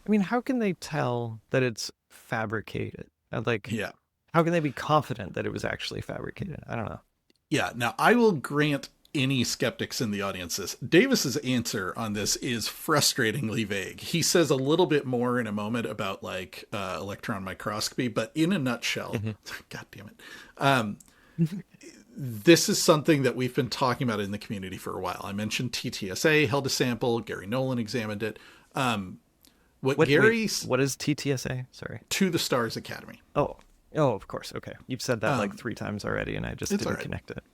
I mean, how can they tell that it's fabricated? Yeah. How can they be confident that it was actually fabricated? I don't know. Yeah, now I will grant any skeptics in the audience this. Davis's answer on this is frustratingly vague. He says a little bit more in a moment about like electron microscopy, but in a nutshell, God damn it. This is something that we've been talking about in the community for a while. I mentioned TTSA held a sample. Gary Nolan examined it. What is TTSA? Sorry. To the Stars Academy. Oh, of course. Okay. You've said that like 3 times already, and I just didn't connect it.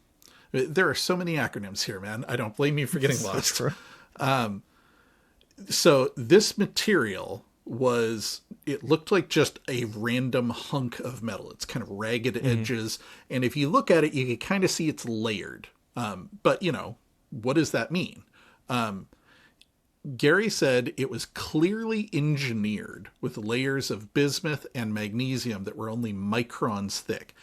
There are so many acronyms here, man. I don't blame you for getting lost. So this material it looked like just a random hunk of metal. It's kind of ragged edges. And if you look at it, you can kind of see it's layered. But, you know, what does that mean? Gary said it was clearly engineered with layers of bismuth and magnesium that were only microns thick.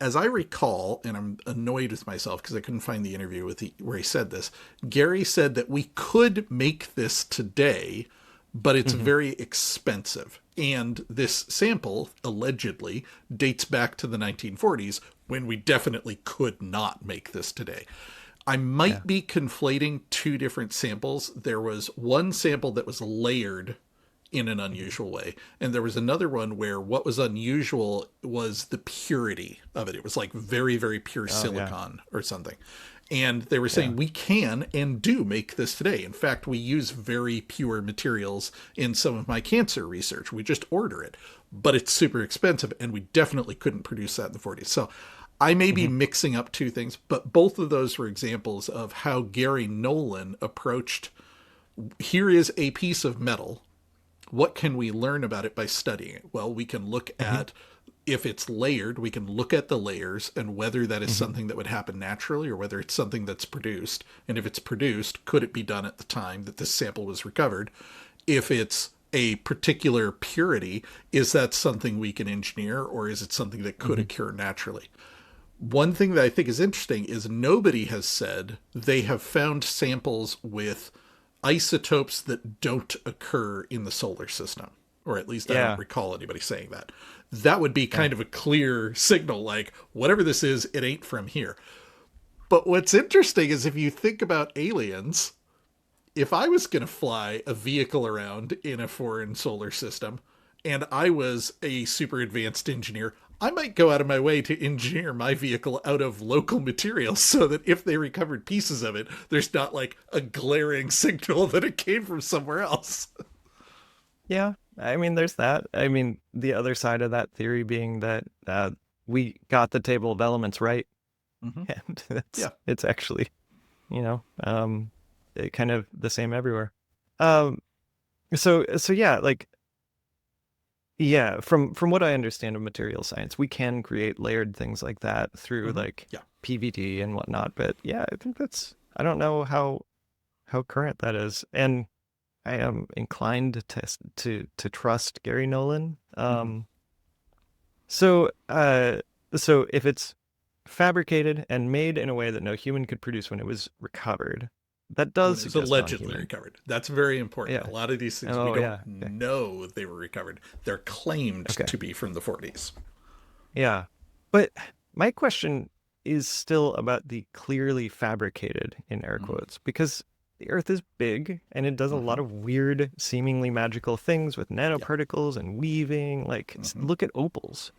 As I recall, and I'm annoyed with myself because I couldn't find the interview where he said this, Gary said that we could make this today, but it's very expensive. And this sample, allegedly, dates back to the 1940s when we definitely could not make this today. I might be conflating 2 different samples. There was one sample that was layered in an unusual way, and there was another one where what was unusual was the purity of it. It was like very, very pure silicon or something. And they were saying Yeah. we can and do make this today. In fact, we use very pure materials in some of my cancer research. We just order it, but it's super expensive, and we definitely couldn't produce that in the 40s. So I may be mixing up two things, but both of those were examples of how Gary Nolan approached, here is a piece of metal. What can we learn about it by studying it? Well, we can look at, if it's layered, we can look at the layers and whether that is something that would happen naturally or whether it's something that's produced. And if it's produced, could it be done at the time that this sample was recovered? If it's a particular purity, is that something we can engineer, or is it something that could occur naturally? One thing that I think is interesting is nobody has said they have found samples with isotopes that don't occur in the solar system, or at least I don't recall anybody saying that. That would be kind of a clear signal, like, whatever this is, it ain't from here. But what's interesting is if you think about aliens, if I was going to fly a vehicle around in a foreign solar system and I was a super advanced engineer, I might go out of my way to engineer my vehicle out of local materials so that if they recovered pieces of it, there's not like a glaring signal that it came from somewhere else. Yeah. I mean, there's that. I mean, the other side of that theory being that we got the table of elements right. And it's actually, kind of the same everywhere. So yeah, like, yeah, from what I understand of material science, we can create layered things like that through like PVD and whatnot. But yeah, I think I don't know how current that is. And I am inclined to trust Gary Nolan. So if it's fabricated and made in a way that no human could produce when it was recovered, that does It's suggest allegedly non-human. recovered. That's very important. Yeah. A lot of these things we don't know they were recovered. They're claimed to be from the 40s. Yeah. But my question is still about the clearly fabricated, in air quotes, because the Earth is big and it does a lot of weird, seemingly magical things with nanoparticles and weaving. Like, look at opals.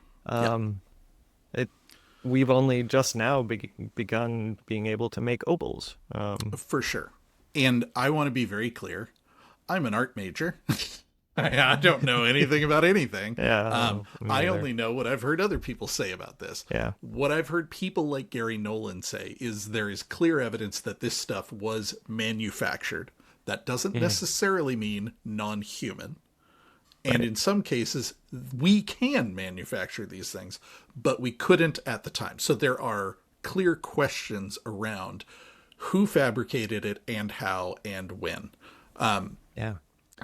We've only just now begun being able to make opals. For sure. And I want to be very clear. I'm an art major. I don't know anything about anything. I only know what I've heard other people say about this. What I've heard people like Gary Nolan say is there is clear evidence that this stuff was manufactured. That doesn't necessarily mean non-human. And in some cases, we can manufacture these things, but we couldn't at the time. So there are clear questions around who fabricated it and how and when.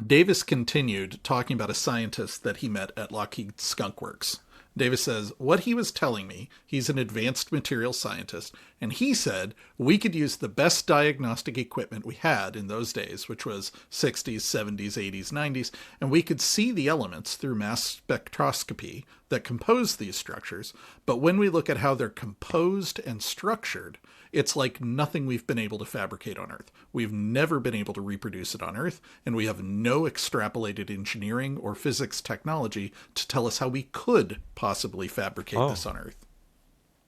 Davis continued talking about a scientist that he met at Lockheed Skunk Works. Davis says, what he was telling me, he's an advanced material scientist, and he said we could use the best diagnostic equipment we had in those days, which was 60s, 70s, 80s, 90s, and we could see the elements through mass spectroscopy that compose these structures. But when we look at how they're composed and structured, it's like nothing we've been able to fabricate on Earth. We've never been able to reproduce it on Earth, and we have no extrapolated engineering or physics technology to tell us how we could possibly fabricate this on Earth.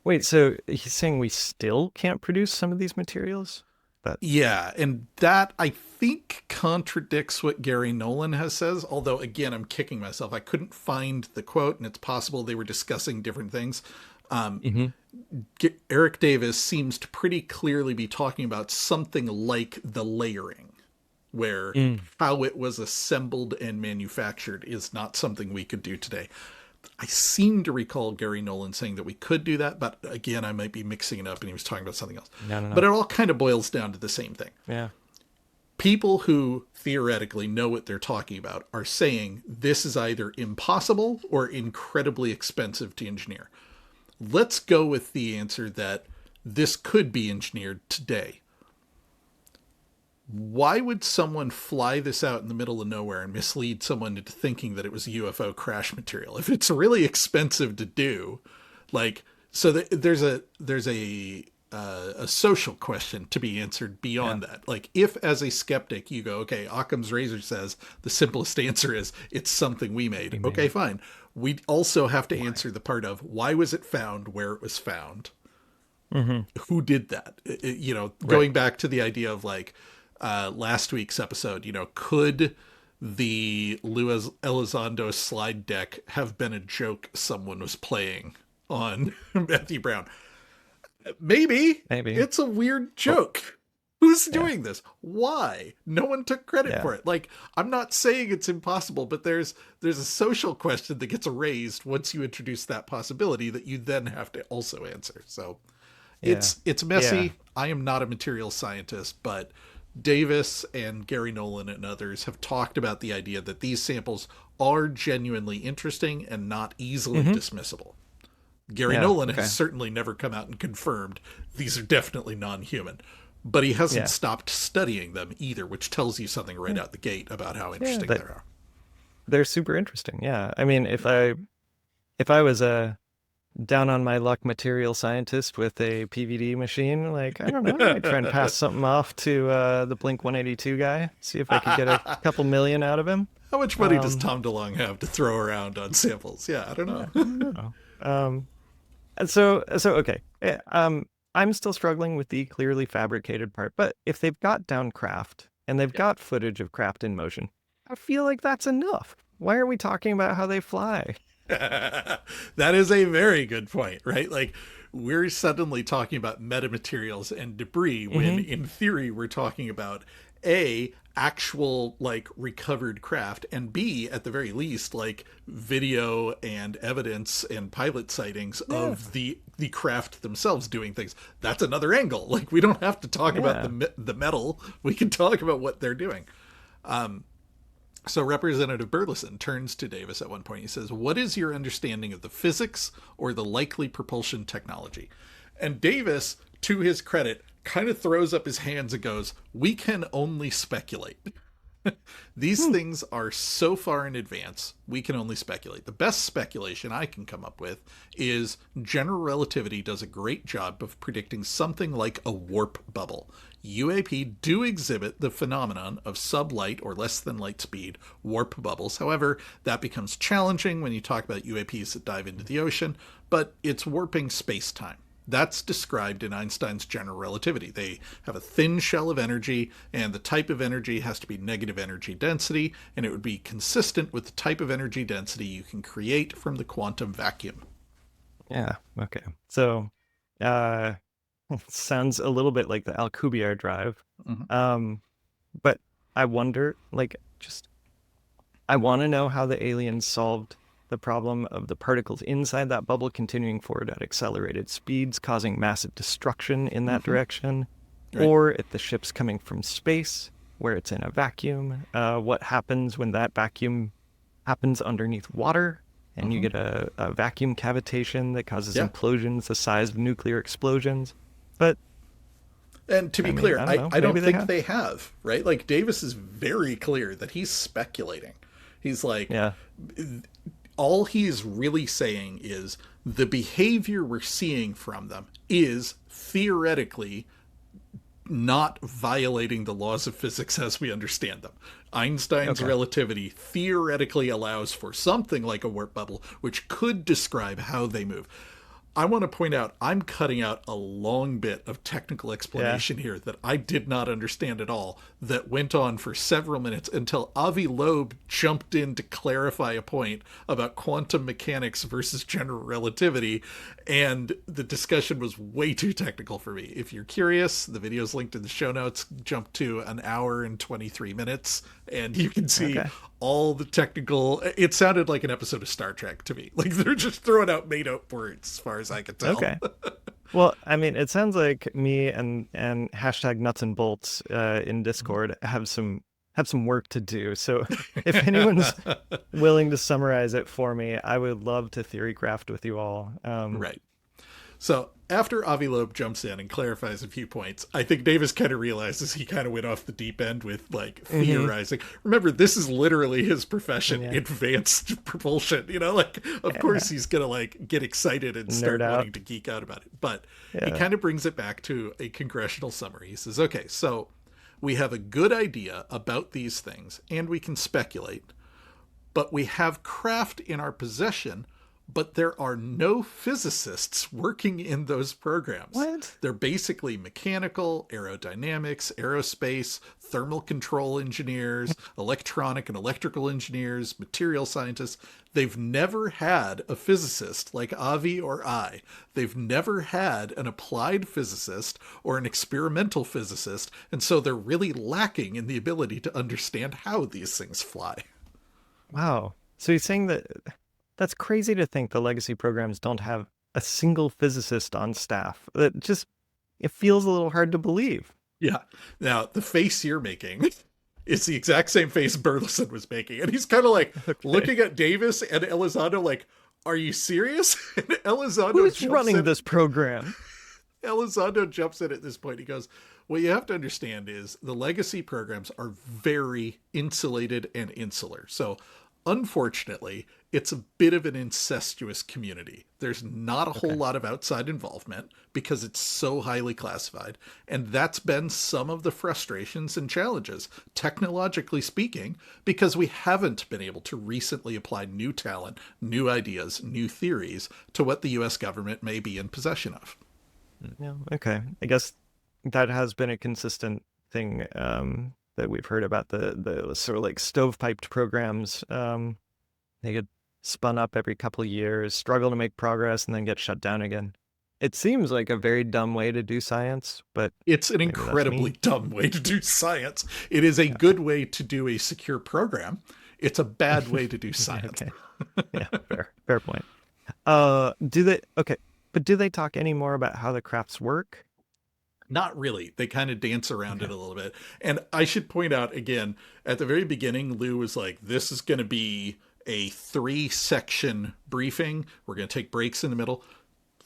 Wait, so he's saying we still can't produce some of these materials? Yeah, and that, I think, contradicts what Gary Nolan has says, although, again, I'm kicking myself. I couldn't find the quote, and it's possible they were discussing different things. Eric Davis seems to pretty clearly be talking about something like the layering, where how it was assembled and manufactured is not something we could do today. I seem to recall Gary Nolan saying that we could do that, but again, I might be mixing it up and he was talking about something else. No. But it all kind of boils down to the same thing. Yeah. People who theoretically know what they're talking about are saying this is either impossible or incredibly expensive to engineer. Let's go with the answer that this could be engineered today. Why would someone fly this out in the middle of nowhere and mislead someone into thinking that it was UFO crash material? If it's really expensive to do, like, so there's a social question to be answered beyond that. Like, if as a skeptic you go, okay, Occam's razor says the simplest answer is it's something we made. Okay, fine. We also have to answer the part of why was it found where it was found? Who did that? Going back to the idea of like last week's episode, could the Luis Elizondo slide deck have been a joke someone was playing on Matthew Brown? Maybe. It's a weird joke. Who's doing this? Why? No one took credit for it. Like, I'm not saying it's impossible, but there's a social question that gets raised once you introduce that possibility that you then have to also answer. So it's messy. Yeah. I am not a materials scientist, but Davis and Gary Nolan and others have talked about the idea that these samples are genuinely interesting and not easily dismissible. Gary Nolan has certainly never come out and confirmed these are definitely non-human. But he hasn't stopped studying them either, which tells you something right out the gate about how interesting they are. They're super interesting, yeah. I mean, if I was a down on my luck material scientist with a PVD machine, like, I don't know, I'd try and pass something off to the Blink 182 guy, see if I could get a couple million out of him. How much money does Tom DeLonge have to throw around on samples? Yeah, I don't know. I don't know. So okay. I'm still struggling with the clearly fabricated part, but if they've got down craft and they've got footage of craft in motion, I feel like that's enough. Why are we talking about how they fly? That is a very good point, right? Like, we're suddenly talking about metamaterials and debris when in theory we're talking about A, actual like recovered craft, and B, at the very least, like video and evidence and pilot sightings of the craft themselves doing things. That's another angle. Like, we don't have to talk about the metal. We can talk about what they're doing. So Representative Burleson turns to Davis at one point. He says, "What is your understanding of the physics or the likely propulsion technology?" And Davis, to his credit, kind of throws up his hands and goes, "We can only speculate." These things are so far in advance, we can only speculate. The best speculation I can come up with is general relativity does a great job of predicting something like a warp bubble. UAP do exhibit the phenomenon of sublight or less than light speed warp bubbles. However, that becomes challenging when you talk about UAPs that dive into the ocean, but it's warping space-time. That's described in Einstein's general relativity. They have a thin shell of energy, and the type of energy has to be negative energy density, and it would be consistent with the type of energy density you can create from the quantum vacuum. Yeah, okay. So, sounds a little bit like the Alcubierre drive. But I wonder, I want to know how the aliens solved the problem of the particles inside that bubble continuing forward at accelerated speeds, causing massive destruction in that direction, or if the ship's coming from space, where it's in a vacuum. What happens when that vacuum happens underneath water, and you get a vacuum cavitation that causes implosions the size of nuclear explosions. And to be clear, I don't think they have, right? Like, Davis is very clear that he's speculating. He's like, all he's really saying is the behavior we're seeing from them is theoretically not violating the laws of physics as we understand them. Einstein's relativity theoretically allows for something like a warp bubble, which could describe how they move. I want to point out, I'm cutting out a long bit of technical explanation here that I did not understand at all, that went on for several minutes until Avi Loeb jumped in to clarify a point about quantum mechanics versus general relativity, and the discussion was way too technical for me. If you're curious, the video is linked in the show notes. Jump to an hour and 23 minutes, and you can see all the technical. It sounded like an episode of Star Trek to me. Like, they're just throwing out made-up words as far as I could tell. Okay. Well, I mean, it sounds like me and hashtag nuts and bolts in Discord have some work to do. So if anyone's willing to summarize it for me, I would love to theory craft with you all. Right. So after Avi Loeb jumps in and clarifies a few points, I think Davis kind of realizes he kind of went off the deep end with, like, theorizing. Remember, this is literally his profession, advanced propulsion. You know, like, of course he's going to, like, get excited and start wanting to geek out about it. But he kind of brings it back to a congressional summary. He says, okay, so we have a good idea about these things, and we can speculate, but we have craft in our possession, but there are no physicists working in those programs. What? They're basically mechanical, aerodynamics, aerospace, thermal control engineers, electronic and electrical engineers, material scientists. They've never had a physicist like Avi or I. They've never had an applied physicist or an experimental physicist, and so they're really lacking in the ability to understand how these things fly. Wow. So you're saying that that's crazy to think the legacy programs don't have a single physicist on staff. That just, it feels a little hard to believe. Yeah. Now, the face you're making is the exact same face Burleson was making. And he's kind of like looking at Davis and Elizondo like, are you serious? And Elizondo Who's running this program? Elizondo jumps in at this point. He goes, what you have to understand is the legacy programs are very insulated and insular. So unfortunately, it's a bit of an incestuous community. There's not a whole lot of outside involvement because it's so highly classified. And that's been some of the frustrations and challenges, technologically speaking, because we haven't been able to recently apply new talent, new ideas, new theories to what the US government may be in possession of. Yeah, okay. I guess that has been a consistent thing that we've heard about the sort of like stovepiped programs. They get spun up every couple of years, struggle to make progress, and then get shut down again. It seems like a very dumb way to do science, but it's an incredibly dumb way to do science. It is a good way to do a secure program. It's a bad way to do science. Yeah, fair point. But do they talk any more about how the crafts work? Not really. They kind of dance around it a little bit. And I should point out again, at the very beginning, Lou was like, this is going to be a 3-section briefing. We're going to take breaks in the middle.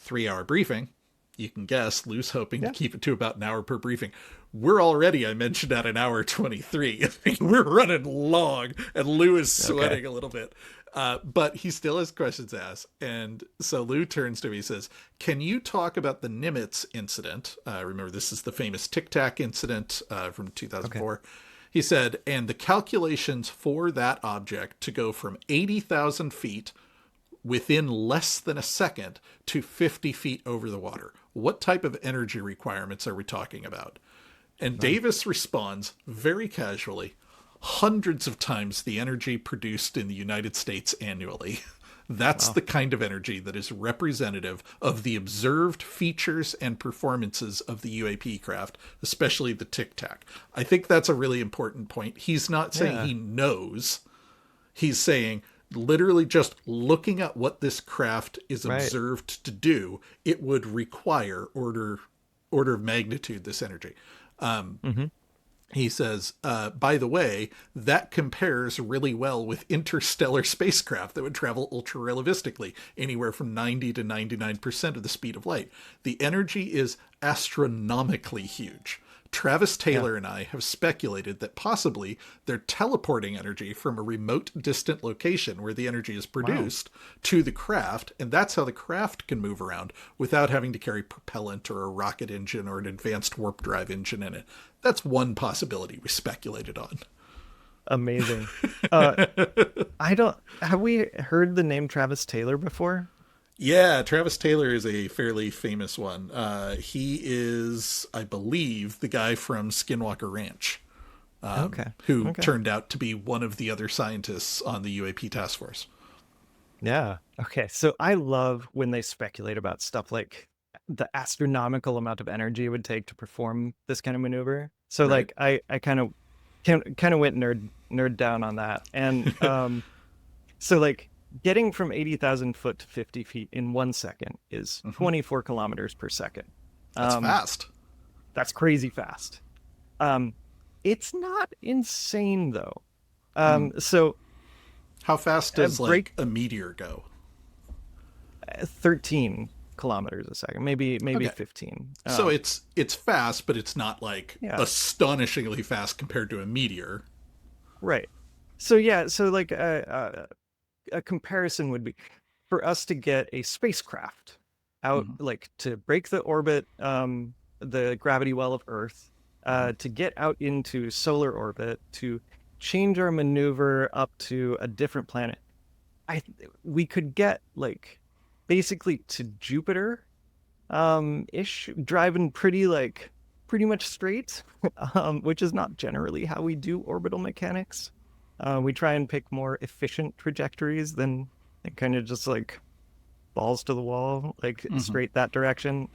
3-hour briefing. You can guess, Lou's hoping to keep it to about an hour per briefing. We're already, I mentioned, at an hour 23. We're running long, and Lou is sweating a little bit. But he still has questions asked. And so Lou turns to me and says, can you talk about the Nimitz incident? Remember, this is the famous Tic Tac incident from 2004. Okay. He said, and the calculations for that object to go from 80,000 feet within less than a second to 50 feet over the water. What type of energy requirements are we talking about? And Davis responds very casually, hundreds of times the energy produced in the United States annually. That's the kind of energy that is representative of the observed features and performances of the UAP craft, especially the Tic Tac. I think that's a really important point. He's not saying he knows. He's saying literally just looking at what this craft is observed to do, it would require order of magnitude this energy. He says, by the way, that compares really well with interstellar spacecraft that would travel ultra-relativistically, anywhere from 90 to 99% of the speed of light. The energy is astronomically huge. Travis Taylor and I have speculated that possibly they're teleporting energy from a remote, distant location where the energy is produced to the craft, and that's how the craft can move around without having to carry propellant or a rocket engine or an advanced warp drive engine in it. That's one possibility we speculated on. Amazing. Have we heard the name Travis Taylor before? Yeah, Travis Taylor is a fairly famous one. He is, I believe, the guy from Skinwalker Ranch, who turned out to be one of the other scientists on the UAP task force. Yeah. Okay. So I love when they speculate about stuff like the astronomical amount of energy it would take to perform this kind of maneuver. So like I kind of went nerd down on that. And so like getting from 80,000 foot to 50 feet in 1 second is 24 kilometers per second. That's fast. That's crazy fast. It's not insane though. So how fast does like a meteor go? 13 kilometers a second, maybe 15. So it's fast, but it's not like astonishingly fast compared to a meteor. Right. So like a comparison would be for us to get a spacecraft out, like to break the orbit, the gravity well of Earth, to get out into solar orbit, to change our maneuver up to a different planet. I we could get like basically to Jupiter ish, driving pretty much straight, which is not generally how we do orbital mechanics. We try and pick more efficient trajectories than kind of just like balls to the wall, like Hmm. straight that direction.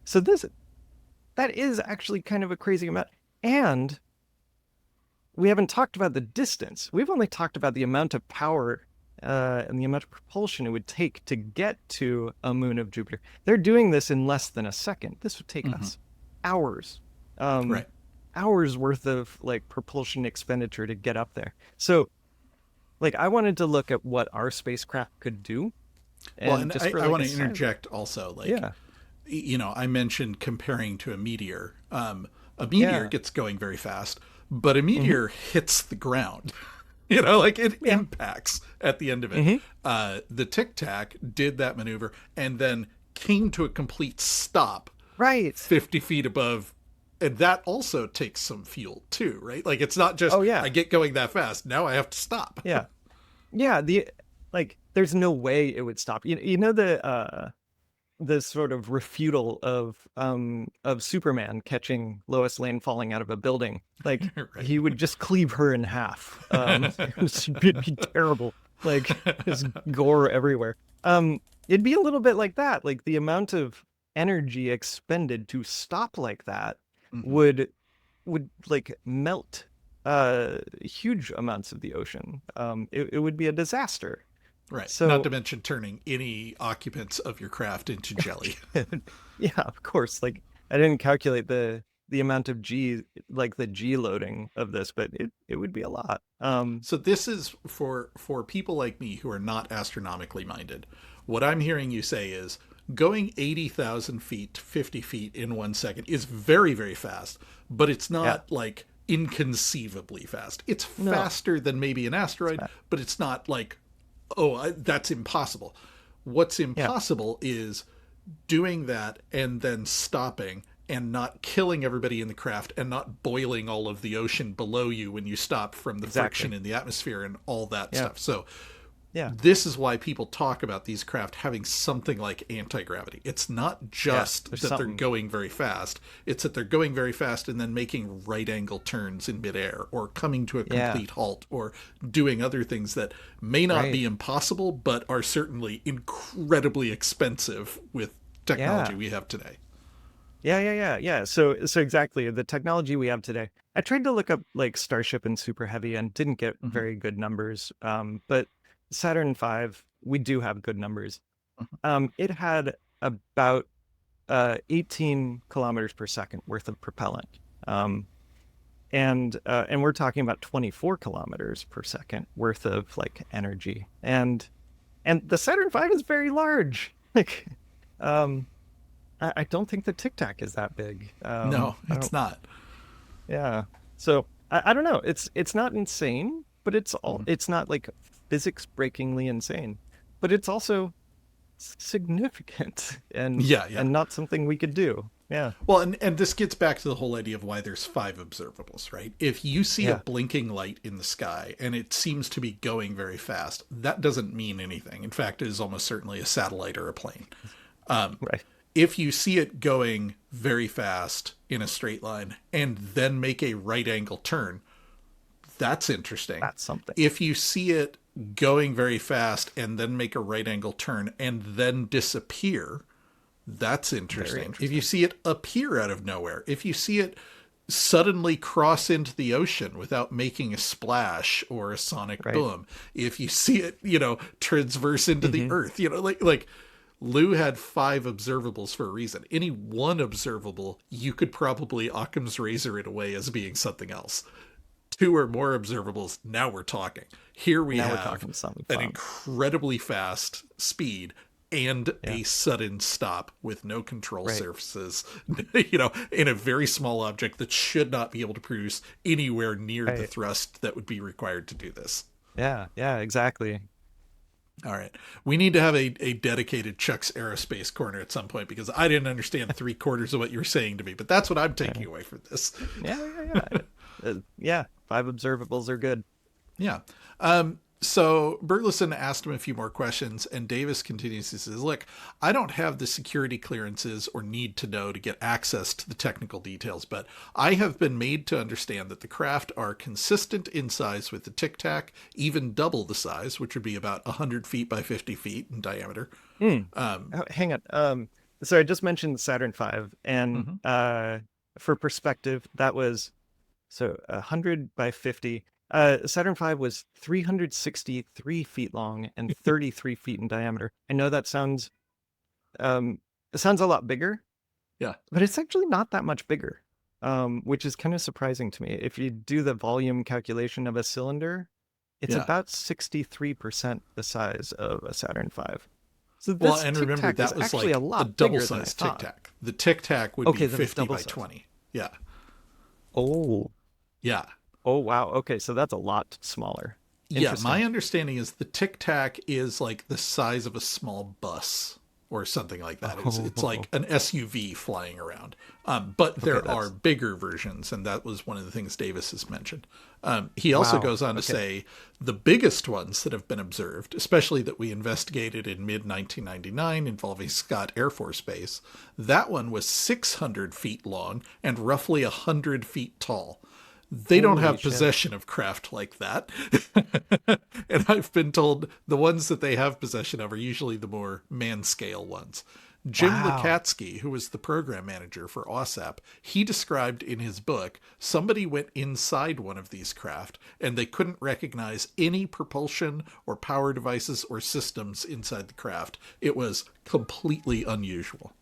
So that is actually kind of a crazy amount. And we haven't talked about the distance. We've only talked about the amount of power and the amount of propulsion it would take to get to a moon of Jupiter. They're doing this in less than a second. This would take Hmm. us hours, um, Right. hours worth of like propulsion expenditure to get up there. So, like, I wanted to look at what our spacecraft could do, Well, and and just for I like want a to side, interject also, like, yeah, I mentioned comparing to a meteor. A meteor yeah, gets going very fast, but a hmm, meteor hits the ground. Like it yeah, impacts at the end of it. hmm, The Tic Tac did that maneuver and then came to a complete stop right, 50 feet above. And that also takes some fuel too, right? Like it's not just oh I yeah, get going that fast. Now I have to stop. yeah. Yeah, there's no way it would stop. You know the sort of refutal of Superman catching Lois Lane falling out of a building. Like Right. he would just cleave her in half. It'd be terrible. Like just gore everywhere. It'd be a little bit like that. Like the amount of energy expended to stop like that Hmm. would like melt huge amounts of the ocean. It would be a disaster. Right. Not So to mention turning any occupants of your craft into jelly. yeah, of course. Like I didn't calculate the amount of like the G loading of this, but it would be a lot. So this is for people like me who are not astronomically minded. What I'm hearing you say is going 80,000 feet, 50 feet in 1 second is very, very fast, but it's Yeah, not like inconceivably fast. It's no, faster than maybe an it's asteroid, not. but it's not like, oh, that's impossible. What's Yeah, impossible is doing that and then stopping and not killing everybody in the craft and not boiling all of the ocean below you when you stop from the friction exactly. in the atmosphere and all that Yeah, stuff. So yeah, this is why people talk about these craft having something like anti-gravity. It's not yeah. just There's that they're something going very fast. It's that they're going very fast and then making right angle turns in midair or coming to a yeah, complete halt or doing other things that may not right. be impossible but are certainly incredibly expensive with technology Yeah. we have today. Yeah. So exactly the technology we have today. I tried to look up like Starship and Super Heavy and didn't get Hmm. very good numbers. But Saturn V, we do have good numbers. It had about 18 kilometers per second worth of propellant. Um, and we're talking about 24 kilometers per second worth of like energy. And the Saturn V is very large. Like, um, I don't think the Tic Tac is that big. No, I it's don't. not. Yeah. So I don't know. It's not insane, but Hmm. it's not like physics breakingly insane, but it's also significant Yeah, yeah. and not something we could do. Yeah. Well, and this gets back to the whole idea of why there's five observables, right? If you see a Yeah. blinking light in the sky and it seems to be going very fast, that doesn't mean anything. In fact, it is almost certainly a satellite or a plane. Right. If you see it going very fast in a straight line and then make a right angle turn, that's interesting. That's something. If you see it going very fast and then make a right angle turn and then disappear, that's Very interesting. If you interesting. see it appear out of nowhere, if you see it suddenly cross into the ocean without making a splash or a sonic Right. boom, if you see it, transverse into the Hmm. earth, like Lou had five observables for a reason. Any one observable, you could probably Occam's razor it away as being something else. Two or more observables, now we're talking. Here we Now we're have talking something an fun. incredibly fast speed and Yeah. a sudden stop with no control Right. surfaces, in a very small object that should not be able to produce anywhere near the Right. thrust that would be required to do this. Yeah. Yeah. Exactly. All right. We need to have a dedicated Chuck's Aerospace corner at some point because I didn't understand three-quarters of what you were saying to me, but that's what I'm taking Yeah. away from this. Yeah. Yeah. Yeah. Yeah. 5 observables are good. Yeah. So Burleson asked him a few more questions, and Davis continues. He says, look, I don't have the security clearances or need to know to get access to the technical details, but I have been made to understand that the craft are consistent in size with the Tic Tac, even double the size, which would be about 100 feet by 50 feet in diameter. Hang on. So I just mentioned Saturn V, and for perspective, that was 100 by 50. Saturn V was 363 feet long and 33 feet in diameter. I know that sounds it sounds a lot bigger. Yeah. But it's actually not that much bigger, which is kind of surprising to me. If you do the volume calculation of a cylinder, it's about 63% the size of a Saturn V. So this and remember, that was actually like a lot a double-sized Tic Tac. The Tic Tac would be 50 by 20. Yeah. Oh. Yeah. Oh, wow. Okay, so that's a lot smaller. Yeah, my understanding is the Tic Tac is like the size of a small bus or something like that. It's like an SUV flying around. But there are bigger versions, and that was one of the things Davis has mentioned. He also goes on to say the biggest ones that have been observed, especially that we investigated in mid-1999 involving Scott Air Force Base, that one was 600 feet long and roughly 100 feet tall. They don't have possession of craft like that. And I've been told the ones that they have possession of are usually the more man-scale ones. Jim Lekatsky, who was the program manager for OSAP, he described in his book, somebody went inside one of these craft and they couldn't recognize any propulsion or power devices or systems inside the craft. It was completely unusual.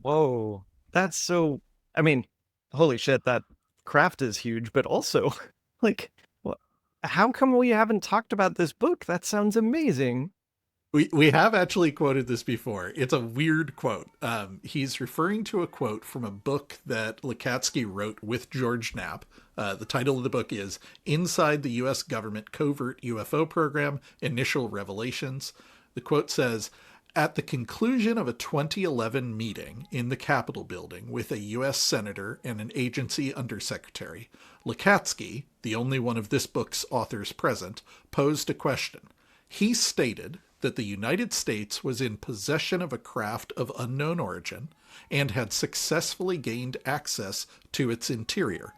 Whoa. That's so... I mean, holy shit, that craft is huge, but also, like, how come we haven't talked about this book? That sounds amazing. We have actually quoted this before. It's a weird quote. He's referring to a quote from a book that Lekatsky wrote with George Knapp. The title of the book is Inside the U.S. Government Covert UFO Program, Initial Revelations. The quote says, at the conclusion of a 2011 meeting in the Capitol building with a U.S. senator and an agency undersecretary, Lekatsky, the only one of this book's authors present, posed a question. He stated that the United States was in possession of a craft of unknown origin and had successfully gained access to its interior.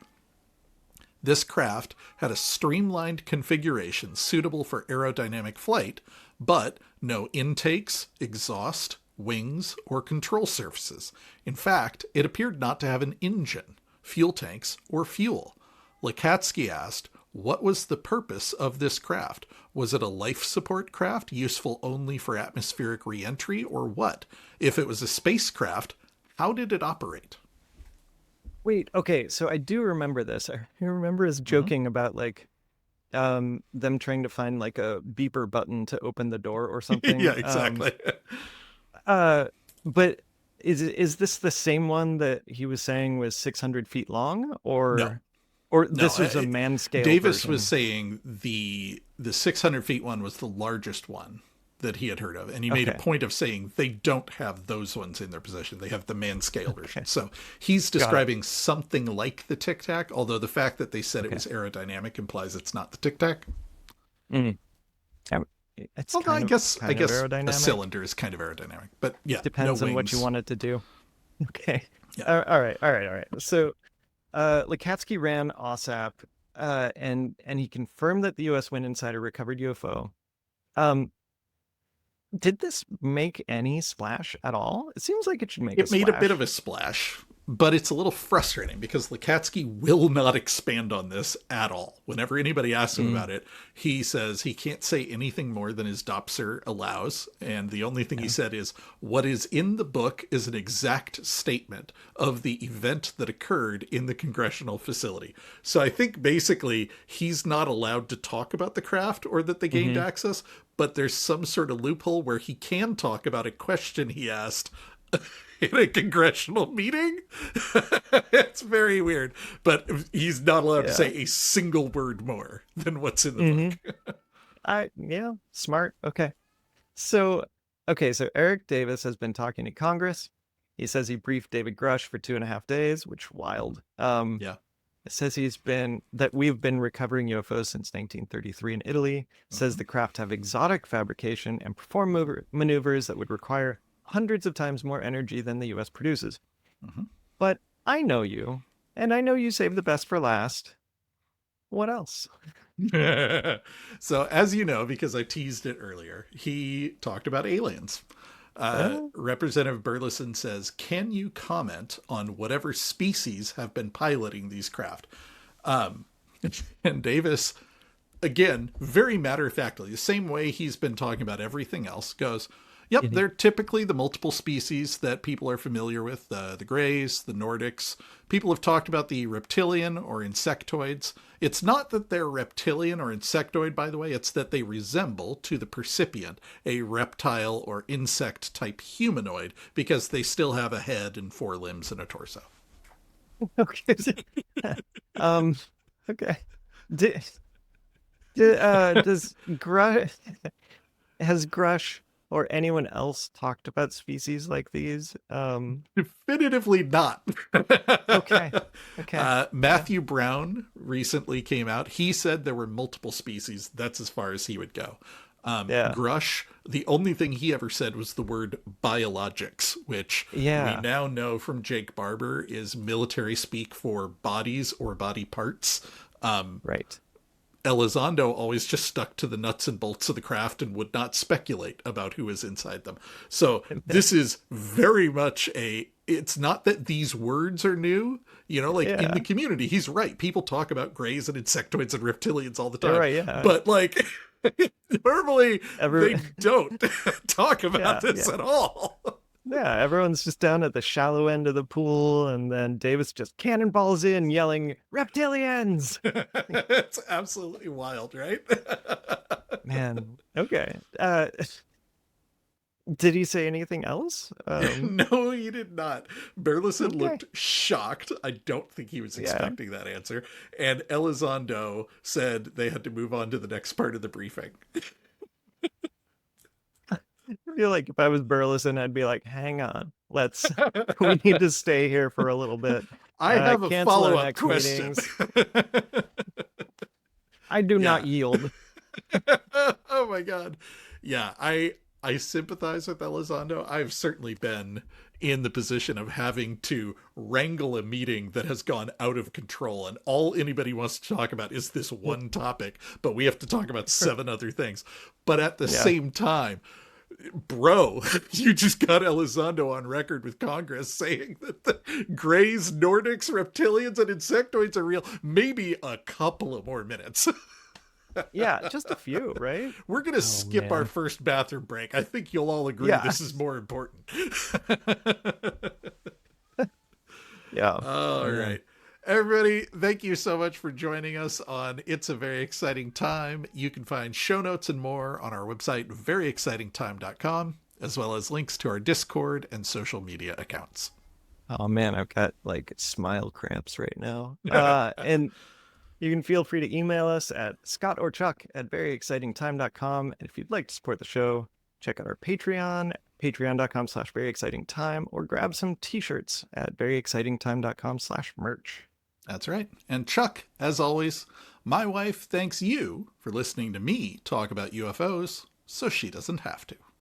This craft had a streamlined configuration suitable for aerodynamic flight, but no intakes, exhaust, wings, or control surfaces. In fact, it appeared not to have an engine, fuel tanks, or fuel. Lekatsky asked, what was the purpose of this craft? Was it a life support craft useful only for atmospheric re-entry, or what? If it was a spacecraft, how did it operate? Wait, okay, so I do remember this. I remember us joking about, like, them trying to find, like, a beeper button to open the door or something. Yeah, exactly. But is this the same one that he was saying was 600 feet long, or no? Or this was a man scale Davis version? was saying the 600 feet one was the largest one that he had heard of. And he made a point of saying they don't have those ones in their possession. They have the man scale version. So he's describing something like the Tic Tac, although the fact that they said it was aerodynamic implies it's not the Tic Tac. It's well, I guess a cylinder is kind of aerodynamic, but yeah, depends on what you want it to do. Okay. Yeah. All right. So Lekatsky ran OSAP, and he confirmed that the U.S. went inside a recovered UFO. Did this make any splash at all? It seems like it should make a splash. It made a bit of a splash, but it's a little frustrating because Lekatsky will not expand on this at all. Whenever anybody asks him about it, he says he can't say anything more than his Dopser allows. And the only thing he said is, what is in the book is an exact statement of the event that occurred in the congressional facility. So I think basically he's not allowed to talk about the craft or that they gained access, but there's some sort of loophole where he can talk about a question he asked in a congressional meeting. It's very weird, but he's not allowed to say a single word more than what's in the book. Smart. Okay. So Eric Davis has been talking to Congress. He says he briefed David Grusch for 2.5 days, which wild. It says we've been recovering UFOs since 1933 in Italy. It says the craft have exotic fabrication and perform maneuvers that would require hundreds of times more energy than the US produces. But I know you, and I know you save the best for last. What else? So, as you know, because I teased it earlier, he talked about aliens. Representative Burleson says, can you comment on whatever species have been piloting these craft? And Davis, again, very matter-of-factly, the same way he's been talking about everything else, goes, yep, they're typically the multiple species that people are familiar with, the Greys, the Nordics. People have talked about the reptilian or insectoids. It's not that they're reptilian or insectoid, by the way. It's that they resemble, to the percipient, a reptile or insect-type humanoid because they still have a head and 4 limbs and a torso. Okay. Okay. Does Grusch... Has Grusch or anyone else talked about species like these? Definitively not. Okay. Matthew Brown recently came out. He said there were multiple species. That's as far as he would go. Grusch, the only thing he ever said was the word biologics, which we now know from Jake Barber is military speak for bodies or body parts. Right. Elizondo always just stuck to the nuts and bolts of the craft and would not speculate about who is inside them. So this is very much it's not that these words are new, in the community. He's right. People talk about Greys and insectoids and reptilians all the time. Right, yeah. But normally they don't talk about this at all. Yeah, everyone's just down at the shallow end of the pool, and then Davis just cannonballs in yelling, "Reptilians!" It's absolutely wild, right? Man, okay. Did he say anything else? No, he did not. Burleson looked shocked. I don't think he was expecting that answer. And Elizondo said they had to move on to the next part of the briefing. I feel like if I was Burleson, I'd be like, hang on, we need to stay here for a little bit. I have a follow-up question. I do not yield. Oh my God. Yeah, I sympathize with Elizondo. I've certainly been in the position of having to wrangle a meeting that has gone out of control, and all anybody wants to talk about is this one topic, but we have to talk about 7 other things. But at the same time, bro, you just got Elizondo on record with Congress saying that the Greys, Nordics, reptilians, and insectoids are real. Maybe a couple of more minutes. Yeah, just a few, right? We're going to skip our first bathroom break. I think you'll all agree this is more important. All right. Everybody, thank you so much for joining us on It's a Very Exciting Time. You can find show notes and more on our website, veryexcitingtime.com, as well as links to our Discord and social media accounts. Oh man, I've got smile cramps right now. And you can feel free to email us at scottorchuck@veryexcitingtime.com. And if you'd like to support the show, check out our Patreon, patreon.com/veryexcitingtime, or grab some t-shirts at veryexcitingtime.com/merch. That's right. And Chuck, as always, my wife thanks you for listening to me talk about UFOs so she doesn't have to.